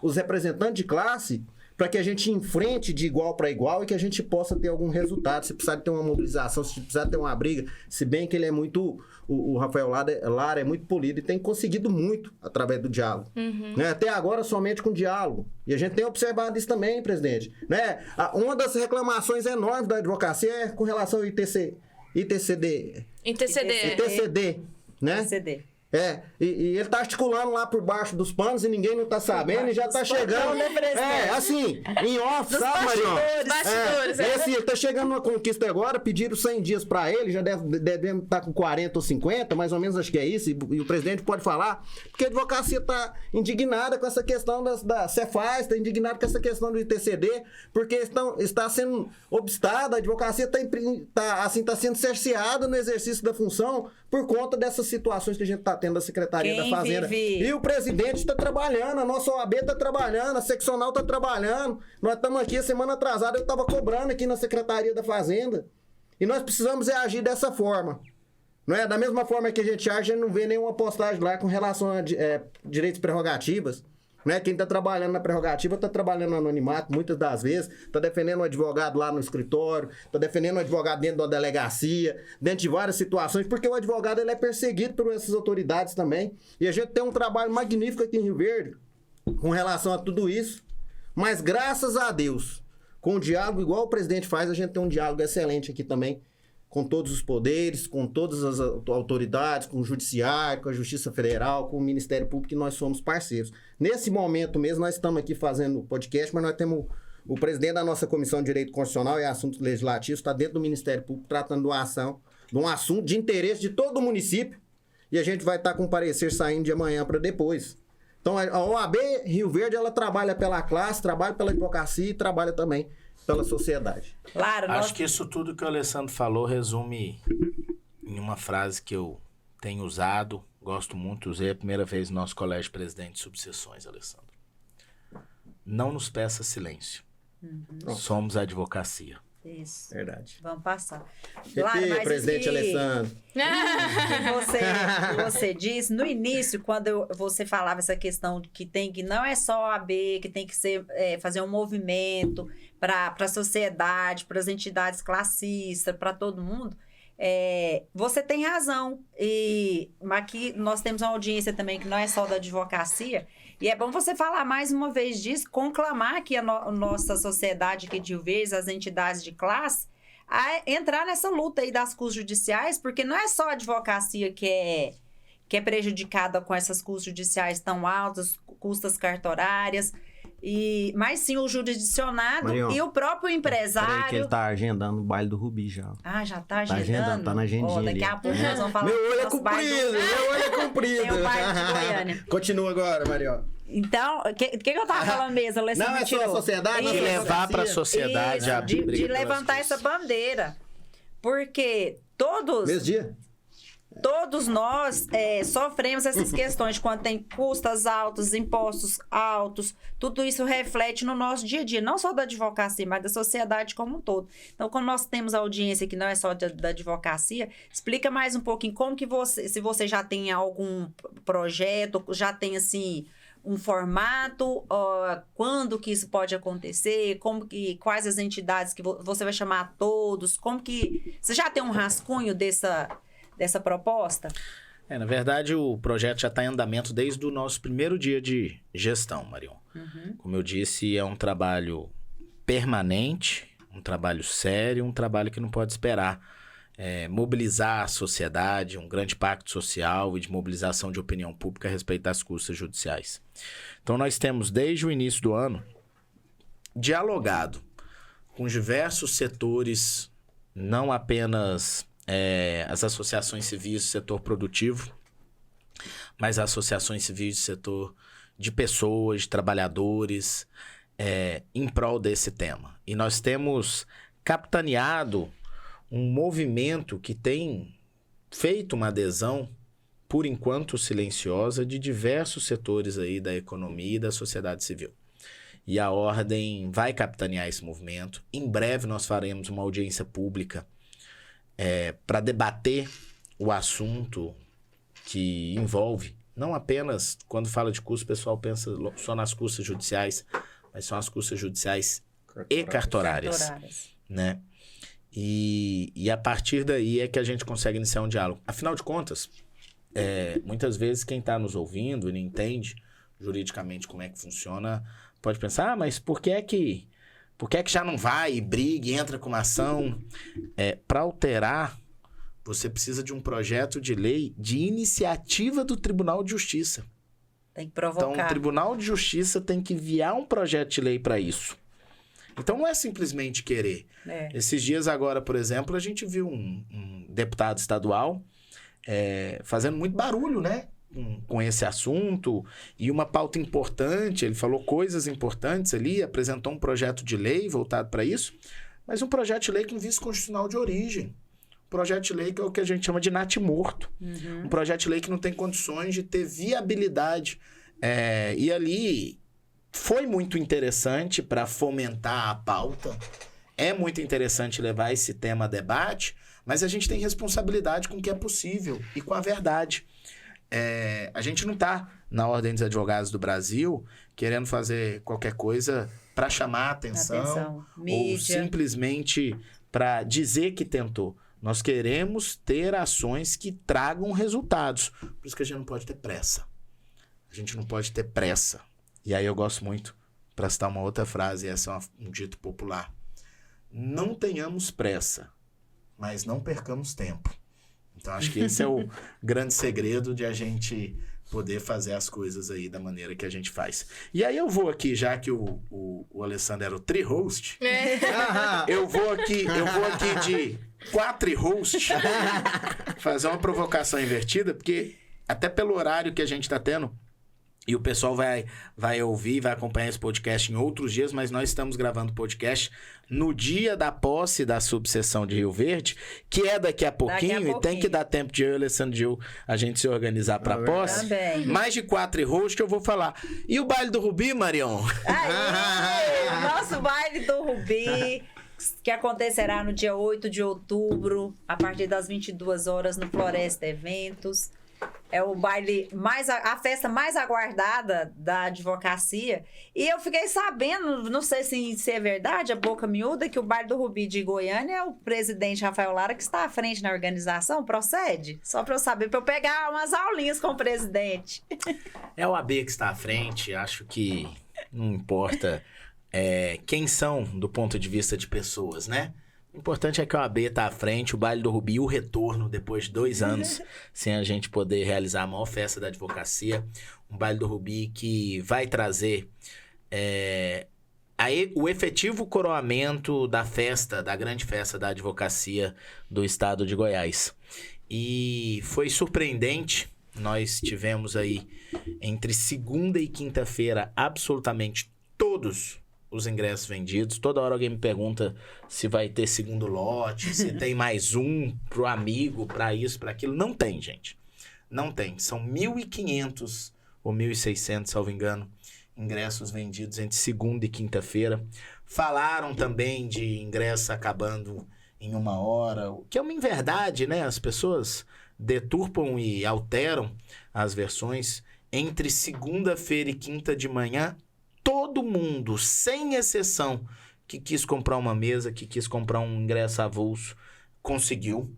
os representantes de classe, para que a gente enfrente de igual para igual e que a gente possa ter algum resultado. Se precisar ter uma mobilização, se precisar ter uma briga, se bem que ele é muito... O Rafael Lara é muito polido e tem conseguido muito através do diálogo. Né? Até agora, somente com diálogo. E a gente tem observado isso também, presidente. Né? Uma das reclamações enormes da advocacia é com relação ao ITCD. Né? ITCD. E ele tá articulando lá por baixo dos panos e ninguém não tá sabendo e já tá chegando. Assim, em off, sabe, Marion? Ele tá chegando numa conquista agora, pediram 100 dias pra ele, já deve estar com 40 ou 50, mais ou menos acho que é isso, e o presidente pode falar, porque a advocacia tá indignada com essa questão da Cefaz, tá indignada com essa questão do ITCD, porque está sendo obstada, a advocacia tá sendo cerceada no exercício da função por conta dessas situações que a gente tá debatendo da Secretaria da Fazenda. E o presidente está trabalhando, a nossa OAB está trabalhando, a seccional está trabalhando. Nós estamos aqui, a semana atrasada eu estava cobrando aqui na Secretaria da Fazenda. E nós precisamos agir dessa forma. Não é? Da mesma forma que a gente age, a gente não vê nenhuma postagem lá com relação a direitos e prerrogativas. Não é? Quem está trabalhando na prerrogativa está trabalhando no anonimato, muitas das vezes, está defendendo um advogado lá no escritório, está defendendo um advogado dentro da delegacia, dentro de várias situações, porque o advogado ele é perseguido por essas autoridades também. E a gente tem um trabalho magnífico aqui em Rio Verde com relação a tudo isso, mas graças a Deus, com o diálogo, igual o presidente faz, a gente tem um diálogo excelente aqui também, com todos os poderes, com todas as autoridades, com o Judiciário, com a Justiça Federal, com o Ministério Público, que nós somos parceiros. Nesse momento mesmo, nós estamos aqui fazendo o podcast, mas nós temos o presidente da nossa Comissão de Direito Constitucional e Assuntos Legislativos, está dentro do Ministério Público, tratando de um assunto de interesse de todo o município, e a gente vai estar com o parecer saindo de amanhã para depois. Então, a OAB Rio Verde, ela trabalha pela classe, trabalha pela advocacia e trabalha também pela sociedade. Claro, Acho que isso tudo que o Alessandro falou resume em uma frase que eu tenho usado, gosto muito, usei a primeira vez no nosso colégio de presidente de subseções, Alessandro. Não nos peça silêncio. Somos a advocacia. Isso. Verdade. Vamos passar. Claro, mas presidente Alessandro. Que você disse no início, quando você falava essa questão que não é só a AB, que tem que ser, fazer um movimento para a sociedade, para as entidades classistas, para todo mundo, você tem razão. E aqui nós temos uma audiência também que não é só da advocacia, e é bom você falar mais uma vez disso, conclamar aqui a nossa sociedade aqui de Rio Verde, as entidades de classe, a entrar nessa luta aí das custas judiciais, porque não é só a advocacia que é prejudicada com essas custas judiciais tão altas, custas cartorárias, mas sim o jurisdicionado, Marion, e o próprio empresário. Peraí que ele tá agendando o baile do Rubi já. Ah, já tá agendando? Tá na agendinha daqui a pouco nós vamos falar. Meu olho é comprido, meu olho é comprido. Tem o baile de Goiânia. Continua agora, Marion. Então, o que eu tava falando mesmo, Alessandro? Não, é só a sociedade. E levar para a sociedade a briga de levantar essa bandeira. Porque todos nós sofremos essas questões quando tem custas altas, impostos altos, tudo isso reflete no nosso dia a dia, não só da advocacia, mas da sociedade como um todo. Então, quando nós temos audiência que não é só da advocacia, explica mais um pouquinho como que se você já tem algum projeto, já tem assim um formato, quando que isso pode acontecer, quais as entidades que você vai chamar a todos, como que você já tem um rascunho dessa proposta? Na verdade, o projeto já está em andamento desde o nosso primeiro dia de gestão, Marion. Como eu disse, é um trabalho permanente, um trabalho sério, um trabalho que não pode esperar. Mobilizar a sociedade, um grande pacto social e de mobilização de opinião pública a respeito das custas judiciais. Então, nós temos, desde o início do ano, dialogado com diversos setores, não apenas as associações civis do setor produtivo, mas as associações civis do setor de pessoas, de trabalhadores, em prol desse tema. E nós temos capitaneado um movimento que tem feito uma adesão, por enquanto silenciosa, de diversos setores aí da economia e da sociedade civil. E a Ordem vai capitanear esse movimento. Em breve nós faremos uma audiência pública para debater o assunto que envolve, não apenas, quando fala de custo, o pessoal pensa só nas custas judiciais, mas são as custas judiciais e cartorárias. Né? E a partir daí é que a gente consegue iniciar um diálogo. Afinal de contas, muitas vezes quem está nos ouvindo e não entende juridicamente como é que funciona, pode pensar, mas por que é que já não vai e briga e entra com uma ação? Para alterar, você precisa de um projeto de lei de iniciativa do Tribunal de Justiça. Tem que provocar. Então, o Tribunal de Justiça tem que enviar um projeto de lei para isso. Então, não é simplesmente querer. Esses dias agora, por exemplo, a gente viu um deputado estadual fazendo muito barulho, né? Com esse assunto e uma pauta importante. Ele falou coisas importantes ali, apresentou um projeto de lei voltado para isso, mas um projeto de lei com vício constitucional de origem. projeto de lei que é o que a gente chama de natimorto. Um projeto de lei que não tem condições de ter viabilidade. E ali foi muito interessante para fomentar a pauta. É muito interessante levar esse tema a debate, mas a gente tem responsabilidade com o que é possível e com a verdade. A gente não está na Ordem dos Advogados do Brasil querendo fazer qualquer coisa para chamar a atenção ou mídia, simplesmente para dizer que tentou. Nós queremos ter ações que tragam resultados. Por isso que a gente não pode ter pressa. A gente não pode ter pressa. E aí eu gosto muito, para citar uma outra frase, essa é um dito popular. Não tenhamos pressa, mas não percamos tempo. Então acho que esse é o grande segredo de a gente poder fazer as coisas aí da maneira que a gente faz. E aí eu vou aqui, já que o Alessandro era o tri-host, eu vou aqui de 4-host fazer uma provocação invertida, porque até pelo horário que a gente está tendo, e o pessoal vai ouvir, vai acompanhar esse podcast em outros dias, mas nós estamos gravando o podcast no dia da posse da subseção de Rio Verde, que é daqui a pouquinho, e tem que dar tempo de eu e o Alessandro Gil a gente se organizar para a posse. Também. Mais de 4 hosts que eu vou falar. E o baile do Rubi, Marion? Aí, nosso baile do Rubi, que acontecerá no dia 8 de outubro, a partir das 22 horas no Floresta Eventos. É o baile a festa mais aguardada da advocacia. E eu fiquei sabendo, não sei se é verdade, a boca miúda, que o baile do Rubi de Goiânia é o presidente Rafael Lara que está à frente na organização. Procede? Só para eu saber, para eu pegar umas aulinhas com o presidente. É o AB que está à frente, acho que não importa quem são do ponto de vista de pessoas, né? O importante é que o AB está à frente, o baile do Rubi, o retorno depois de 2 anos sem a gente poder realizar a maior festa da advocacia. Um baile do Rubi que vai trazer o efetivo coroamento da festa, da grande festa da advocacia do estado de Goiás. E foi surpreendente, nós tivemos aí entre segunda e quinta-feira absolutamente todos os ingressos vendidos. Toda hora alguém me pergunta se vai ter segundo lote, se tem mais um pro amigo, para isso, para aquilo. Não tem, gente. Não tem. São 1.500 ou 1.600, salvo engano, ingressos vendidos entre segunda e quinta-feira. Falaram também de ingresso acabando em 1 hora, o que é uma inverdade, né? As pessoas deturpam e alteram as versões. Entre segunda-feira e quinta de manhã, todo mundo, sem exceção, que quis comprar uma mesa, que quis comprar um ingresso avulso, conseguiu,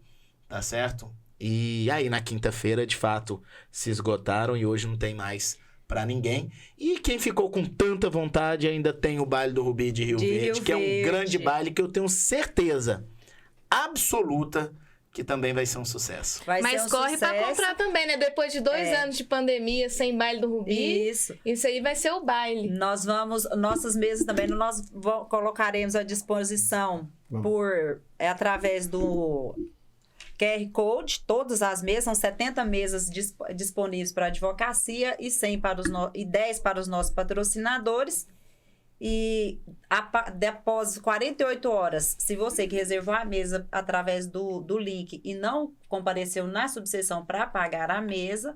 tá certo? E aí na quinta-feira, de fato, se esgotaram e hoje não tem mais para ninguém. E quem ficou com tanta vontade ainda tem o baile do Rubi de Rio Verde, que é um grande baile que eu tenho certeza absoluta que também vai ser um sucesso. Mas corre para comprar também, né? Depois de 2 anos de pandemia sem baile do Rubi, isso aí vai ser o baile. Nossas mesas também, nós colocaremos à disposição através do QR Code, todas as mesas, são 70 mesas disponíveis para a advocacia e 10 para os nossos patrocinadores. E após 48 horas, se você que reservou a mesa através do link e não compareceu na subseção para pagar a mesa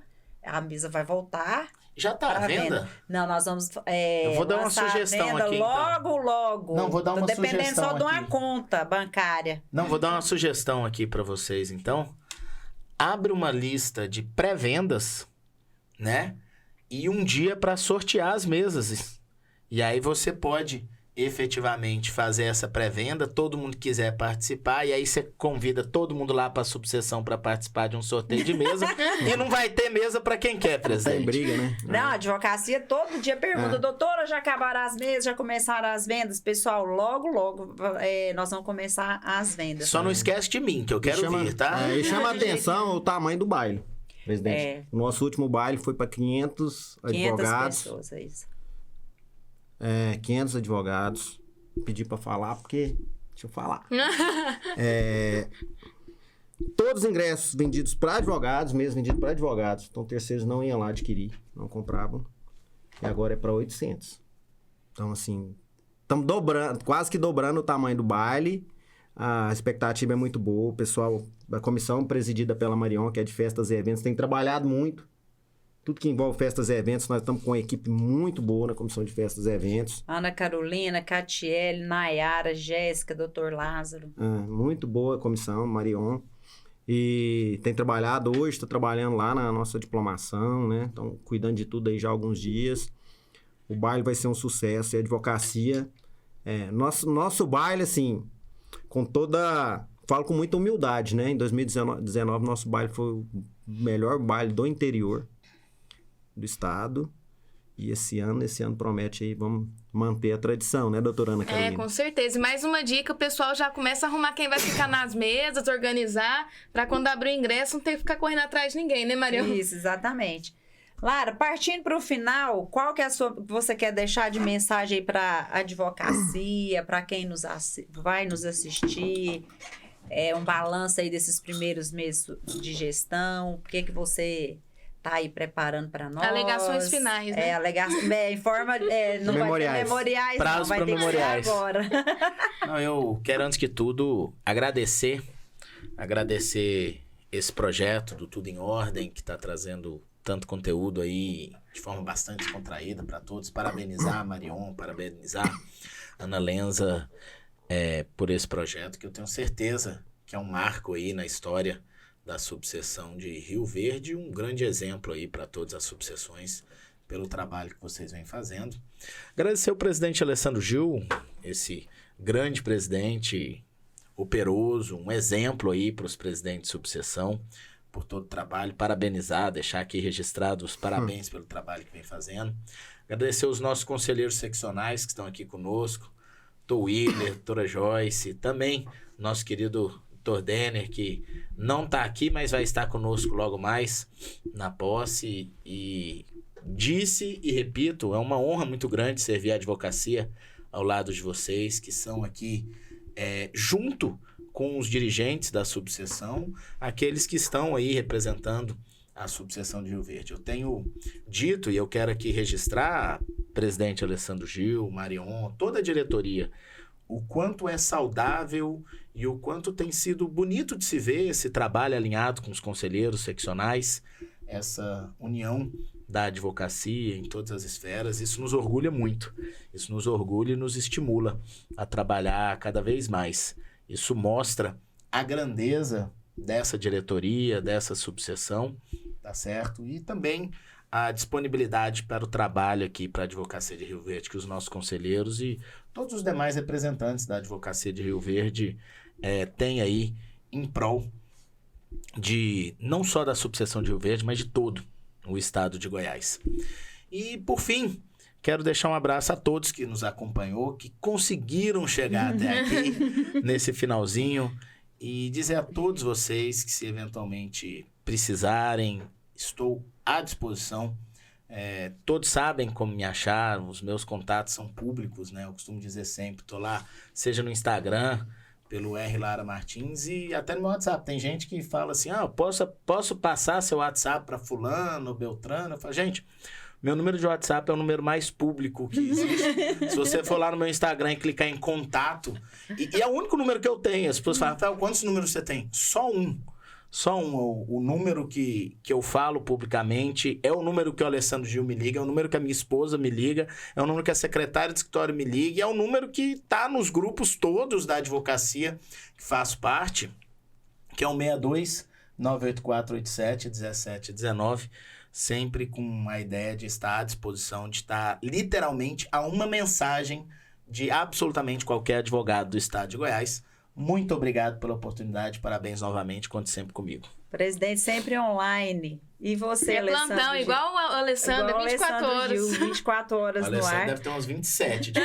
vai voltar. Já está à venda? Não, nós vamos eu vou dar uma sugestão aqui. Logo. Não, vou dar uma dependendo sugestão só de uma aqui. conta bancária. Não, vou dar uma sugestão aqui para vocês, então. Abre uma lista de pré-vendas, né? E um dia para sortear as mesas. E aí você pode efetivamente fazer essa pré-venda, todo mundo que quiser participar, e aí você convida todo mundo lá para a subseção para participar de um sorteio de mesa, e não vai ter mesa para quem quer, presidente. Tem briga, né? Não, a advocacia todo dia pergunta, doutora, já acabaram as mesas, já começaram as vendas? Pessoal, logo, nós vamos começar as vendas. Só não esquece de mim, que eu quero vir, tá? E chama a atenção o tamanho do baile, presidente. O nosso último baile foi para 500 advogados. 500 pessoas, é isso. 500 advogados. Pedi para falar porque... Deixa eu falar. Todos os ingressos vendidos para advogados, mesmo vendidos para advogados. Então, terceiros não iam lá adquirir, não compravam. E agora é para 800. Então, assim, estamos dobrando, quase que dobrando o tamanho do baile. A expectativa é muito boa. O pessoal da comissão presidida pela Marion, que é de festas e eventos, tem trabalhado muito. Tudo que envolve festas e eventos, nós estamos com uma equipe muito boa na comissão de festas e eventos. Ana Carolina, Catiele, Nayara, Jéssica, Dr. Lázaro. Muito boa a comissão, Marion. E tem trabalhado hoje, está trabalhando lá na nossa diplomação, né? Estão cuidando de tudo aí já há alguns dias. O baile vai ser um sucesso. E a advocacia... Nosso baile, assim, com toda... Falo com muita humildade, né? Em 2019, nosso baile foi o melhor baile do interior do estado. E esse ano promete aí, vamos manter a tradição, né, doutora Ana Carolina? Com certeza. E mais uma dica, o pessoal já começa a arrumar quem vai ficar nas mesas, organizar, para quando abrir o ingresso não ter que ficar correndo atrás de ninguém, né, Marion? Isso, exatamente. Lara, partindo para o final, qual que é a sua... Você quer deixar de mensagem aí para a advocacia, para quem vai nos assistir? Um balanço aí desses primeiros meses de gestão? O que você... tá aí preparando para nós. Alegações finais, né? Em forma... não memoriais. Vai ter memoriais, Prazo não. Vai pra ter memoriais. que ser agora. Não, eu quero, antes que tudo, agradecer esse projeto do Tudo em Ordem, que está trazendo tanto conteúdo aí de forma bastante descontraída para todos. Parabenizar a Marion, parabenizar a Ana Lenza por esse projeto, que eu tenho certeza que é um marco aí na história da subseção de Rio Verde, um grande exemplo aí para todas as subseções pelo trabalho que vocês vêm fazendo. Agradecer ao presidente Alessandro Gil, esse grande presidente operoso, um exemplo aí para os presidentes de subseção, por todo o trabalho, parabenizar, deixar aqui registrado os parabéns pelo trabalho que vem fazendo. Agradecer aos nossos conselheiros seccionais que estão aqui conosco, Dr. Willer, doutora Joyce, também nosso querido Dr. Denner, que não está aqui, mas vai estar conosco logo mais na posse. E disse e repito, é uma honra muito grande servir a advocacia ao lado de vocês, que são aqui junto com os dirigentes da subseção, aqueles que estão aí representando a subseção de Rio Verde. Eu tenho dito, e eu quero aqui registrar, presidente Alessandro Gil, Marion, toda a diretoria, o quanto é saudável e o quanto tem sido bonito de se ver esse trabalho alinhado com os conselheiros seccionais, essa união da advocacia em todas as esferas. Isso nos orgulha muito, isso nos orgulha e nos estimula a trabalhar cada vez mais. Isso mostra a grandeza dessa diretoria, dessa subseção, tá certo? E também a disponibilidade para o trabalho aqui para a Advocacia de Rio Verde, que os nossos conselheiros e todos os demais representantes da Advocacia de Rio Verde têm aí em prol de não só da subseção de Rio Verde, mas de todo o estado de Goiás. E, por fim, quero deixar um abraço a todos que nos acompanhou, que conseguiram chegar até aqui nesse finalzinho, e dizer a todos vocês que, se eventualmente precisarem, estou à disposição. Todos sabem como me achar, os meus contatos são públicos, né? Eu costumo dizer sempre, estou lá, seja no Instagram, pelo R. Lara Martins, e até no meu WhatsApp. Tem gente que fala assim, posso passar seu WhatsApp para fulano, Beltrano? Eu falo, gente, meu número de WhatsApp é o número mais público que existe. Se você for lá no meu Instagram e clicar em contato, e é o único número que eu tenho. As pessoas falam, Rafael, quantos números você tem? Só um. O número que eu falo publicamente é o número que o Alessandro Gil me liga, é o número que a minha esposa me liga, é o número que a secretária de escritório me liga, e é o número que está nos grupos todos da advocacia que faço parte, que é o 62-98487-1719, sempre com a ideia de estar à disposição, de estar literalmente a uma mensagem de absolutamente qualquer advogado do estado de Goiás. Muito obrigado pela oportunidade, parabéns novamente, conte sempre comigo. Presidente sempre online. E você, Alessandro? Plantão, igual o Alessandro, igual 24 horas. Gil, 24 horas O no Alessandro ar. deve ter uns 27 de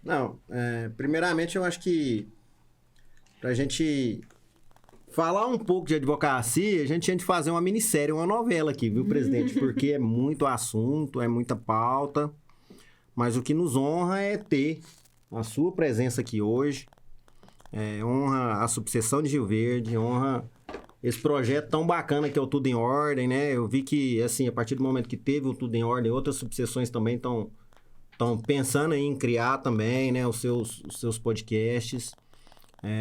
Não, primeiramente eu acho que pra gente falar um pouco de advocacia, a gente tinha de fazer uma minissérie, uma novela aqui, viu, presidente? Porque é muito assunto, é muita pauta, mas o que nos honra é ter a sua presença aqui hoje, honra a subseção de Rio Verde, honra esse projeto tão bacana que é o Tudo em Ordem, né? Eu vi que, assim, a partir do momento que teve o Tudo em Ordem, outras subseções também estão estão pensando aí em criar também, né, os seus podcasts.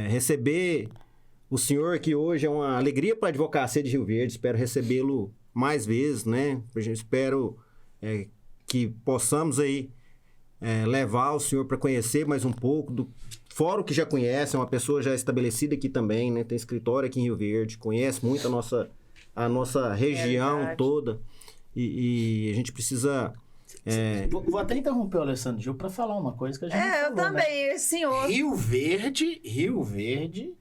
Receber o senhor aqui hoje é uma alegria para a advocacia de Rio Verde. Espero recebê-lo mais vezes, né? Espero que possamos aí levar o senhor para conhecer mais um pouco fora o que já conhece, é uma pessoa já estabelecida aqui também, né? Tem escritório aqui em Rio Verde, conhece muito a nossa região toda. E a gente precisa... Vou até interromper o Alessandro Gil para falar uma coisa que a gente falou, eu também, né? senhor. Rio Verde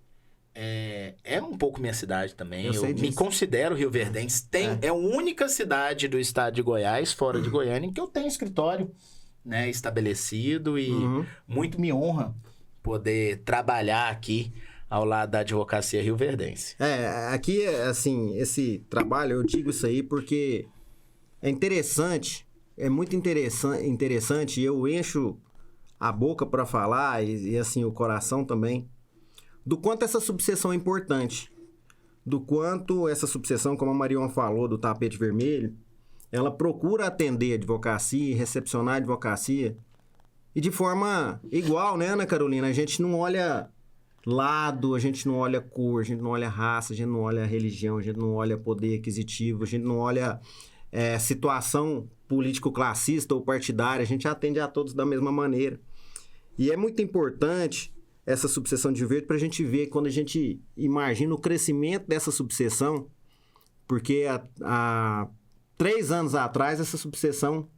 é um pouco minha cidade também. Eu me considero rioverdense. É a única cidade do estado de Goiás, fora de Goiânia, em que eu tenho escritório, né, estabelecido e muito me honra poder trabalhar aqui ao lado da advocacia rioverdense. Aqui, assim, esse trabalho, eu digo isso aí porque é interessante, é muito interessante, e eu encho a boca para falar e, assim, o coração também, do quanto essa subseção é importante, do quanto essa subseção, como a Marion falou, do tapete vermelho, ela procura atender a advocacia, recepcionar a advocacia, e de forma igual, né, Ana Carolina? A gente não olha lado, a gente não olha cor, a gente não olha raça, a gente não olha religião, a gente não olha poder aquisitivo, a gente não olha situação político-classista ou partidária, a gente atende a todos da mesma maneira. E é muito importante essa subseção de Rio Verde para a gente ver, quando a gente imagina o crescimento dessa subseção, porque há 3 anos atrás essa subseção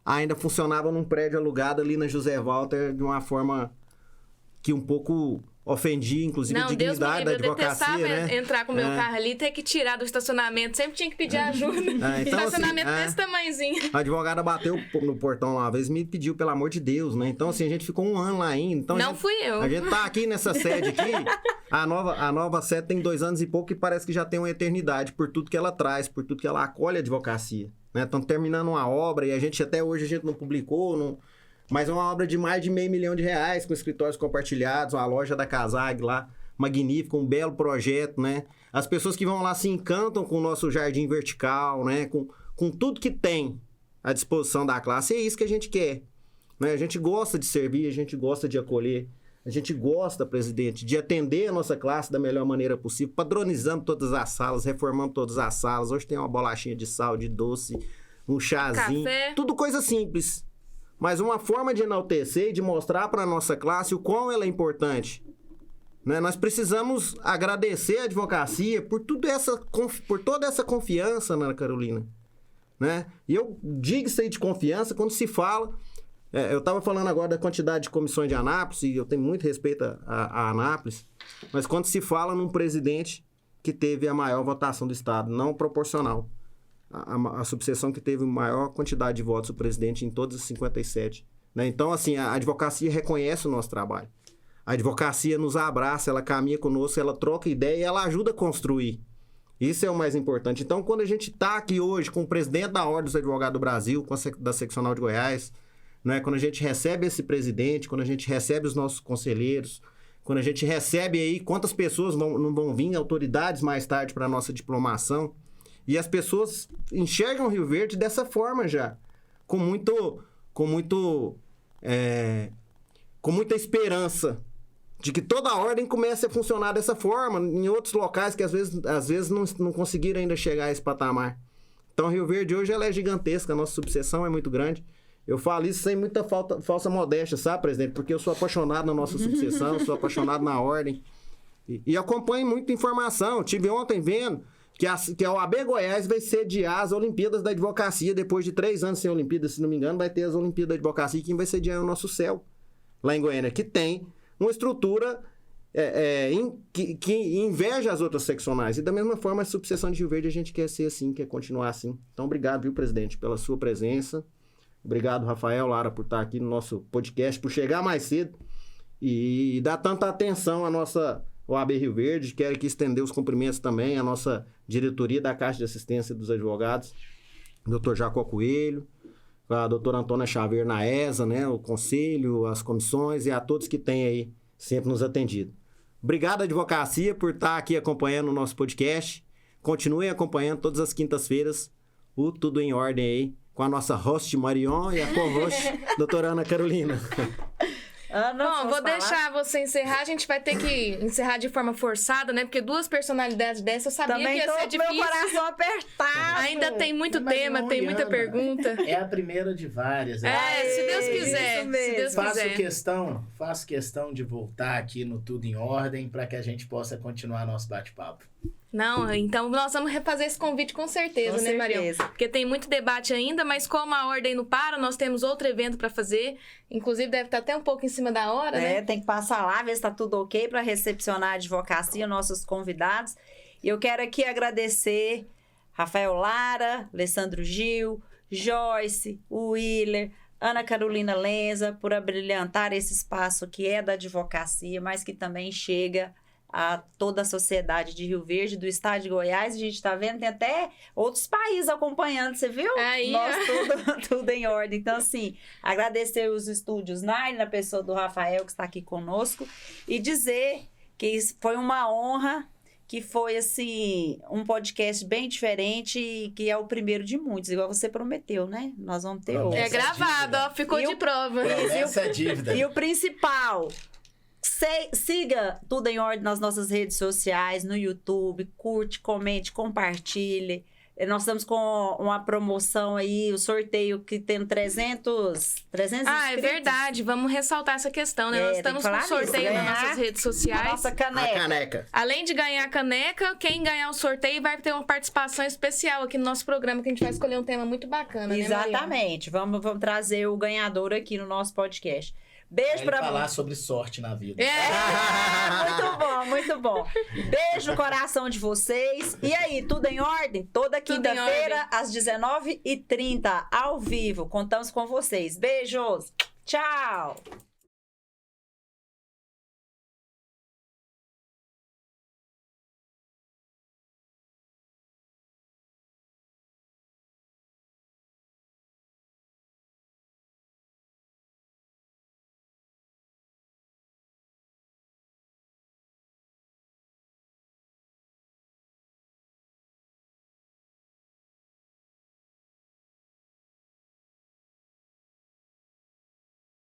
ainda funcionava num prédio alugado ali na José Walter de uma forma que um pouco ofendia, inclusive, a dignidade da advocacia, né? Eu detestava entrar com o meu carro ali e ter que tirar do estacionamento. Sempre tinha que pedir ajuda. Então, estacionamento desse tamanhozinho. A advogada bateu no portão lá uma vez e me pediu, pelo amor de Deus, né? Então, assim, a gente ficou 1 ano lá ainda. Então, não fui eu. A gente tá aqui nessa sede aqui. A nova sede tem 2 anos e pouco e parece que já tem uma eternidade por tudo que ela traz, por tudo que ela acolhe a advocacia. Né? Estão terminando uma obra e até hoje a gente não publicou, mas é uma obra de mais de R$500 mil, com escritórios compartilhados, uma loja da Casag lá, magnífica, um belo projeto, né? As pessoas que vão lá se encantam com o nosso jardim vertical, né? Com tudo que tem à disposição da classe, e é isso que a gente quer. Né? A gente gosta de servir, a gente gosta de acolher, a gente gosta, presidente, de atender a nossa classe da melhor maneira possível, padronizando todas as salas, reformando todas as salas. Hoje tem uma bolachinha de sal, de doce, um chazinho, café. Tudo coisa simples. Mas uma forma de enaltecer e de mostrar para a nossa classe o quão ela é importante. Né? Nós precisamos agradecer a advocacia por toda essa confiança, Ana Carolina. Né? E eu digo isso aí de confiança quando se fala... eu estava falando agora da quantidade de comissões de Anápolis, e eu tenho muito respeito a Anápolis, mas quando se fala num presidente que teve a maior votação do Estado, não proporcional. A subseção que teve a maior quantidade de votos, o presidente, em todas as 57. Né? Então, assim, a advocacia reconhece o nosso trabalho. A advocacia nos abraça, ela caminha conosco, ela troca ideia e ela ajuda a construir. Isso é o mais importante. Então, quando a gente está aqui hoje com o presidente da Ordem dos Advogados do Brasil, da Seccional de Goiás, né? Quando a gente recebe esse presidente, quando a gente recebe os nossos conselheiros, quando a gente recebe aí quantas pessoas não vão vir, autoridades mais tarde para a nossa diplomação, e as pessoas enxergam o Rio Verde dessa forma já, com muita esperança de que toda a ordem comece a funcionar dessa forma, em outros locais que às vezes não conseguiram ainda chegar a esse patamar. Então, Rio Verde hoje ela é gigantesca, a nossa subseção é muito grande. Eu falo isso sem muita falsa modéstia, sabe, presidente? Porque eu sou apaixonado na nossa subseção, sou apaixonado na ordem. E acompanho muita informação. Tive ontem vendo que a OAB Goiás vai sediar as Olimpíadas da Advocacia. Depois de 3 anos sem Olimpíadas, se não me engano, vai ter as Olimpíadas da Advocacia. E quem vai sediar é o nosso CEL, lá em Goiânia, que tem uma estrutura que inveja as outras seccionais. E da mesma forma, a subseção de Rio Verde a gente quer ser assim, quer continuar assim. Então, obrigado, viu, presidente, pela sua presença. Obrigado, Rafael, Lara, por estar aqui no nosso podcast, por chegar mais cedo e dar tanta atenção à nossa OAB Rio Verde. Quero aqui estender os cumprimentos também à nossa diretoria da Caixa de Assistência dos Advogados, Dr. Jacó Coelho, a doutora Antônia Xavier na ESA, né, o conselho, as comissões e a todos que têm aí sempre nos atendido. Obrigado, advocacia, por estar aqui acompanhando o nosso podcast. Continuem acompanhando todas as quintas-feiras o Tudo em Ordem aí, com a nossa host Marion e a co-host doutora Ana Carolina. Bom, vou deixar você encerrar. A gente vai ter que encerrar de forma forçada, né? Porque 2 personalidades dessas eu sabia Também que ia ser difícil. Meu coração apertado. Ainda tem muito Mas tema, não, tem muita Ana, pergunta. É a primeira de várias. Se Deus isso quiser. mesmo. Se Deus quiser. Faço questão de voltar aqui no Tudo em Ordem para que a gente possa continuar nosso bate-papo. Não, então nós vamos refazer esse convite com certeza, Com né, Marion? certeza. Porque tem muito debate ainda, mas como a ordem não para, nós temos outro evento para fazer. Inclusive, deve estar até um pouco em cima da hora, né? Tem que passar lá, ver se está tudo ok para recepcionar a advocacia, nossos convidados. E eu quero aqui agradecer Rafael Lara, Alessandro Gil, Joyce, Willer, Ana Carolina Lenza, por abrilhantar esse espaço que é da advocacia, mas que também chega a toda a sociedade de Rio Verde, do estado de Goiás. A gente está vendo, tem até outros países acompanhando, você viu? Aí, Nós tudo em ordem. Então, assim, agradecer os estúdios Nine, na pessoa do Rafael, que está aqui conosco, e dizer que isso foi uma honra, que foi, assim, um podcast bem diferente e que é o primeiro de muitos, igual você prometeu, né? Nós vamos ter outro. É gravado, ó, ficou de prova. Essa é dívida. E o principal... Siga Tudo em Ordem nas nossas redes sociais, no YouTube, curte, comente, compartilhe. Nós estamos com uma promoção aí, o sorteio que tem 300 Ah, é inscritos. verdade, vamos ressaltar essa questão, né? Nós tem estamos que com falar sorteio nisso, nas ganhar nossas redes A sociais. nossa A caneca. caneca. Além de ganhar a caneca, quem ganhar o sorteio vai ter uma participação especial aqui no nosso programa, que a gente vai escolher um tema muito bacana, né, Mariana? Exatamente. Vamos trazer o ganhador aqui no nosso podcast. Beijo Ele pra falar sobre sorte na vida. Muito bom, muito bom. Beijo no coração de vocês. E aí, tudo em ordem? Toda Tudo em quinta-feira, às 19h30, ao vivo. Contamos com vocês. Beijos. Tchau.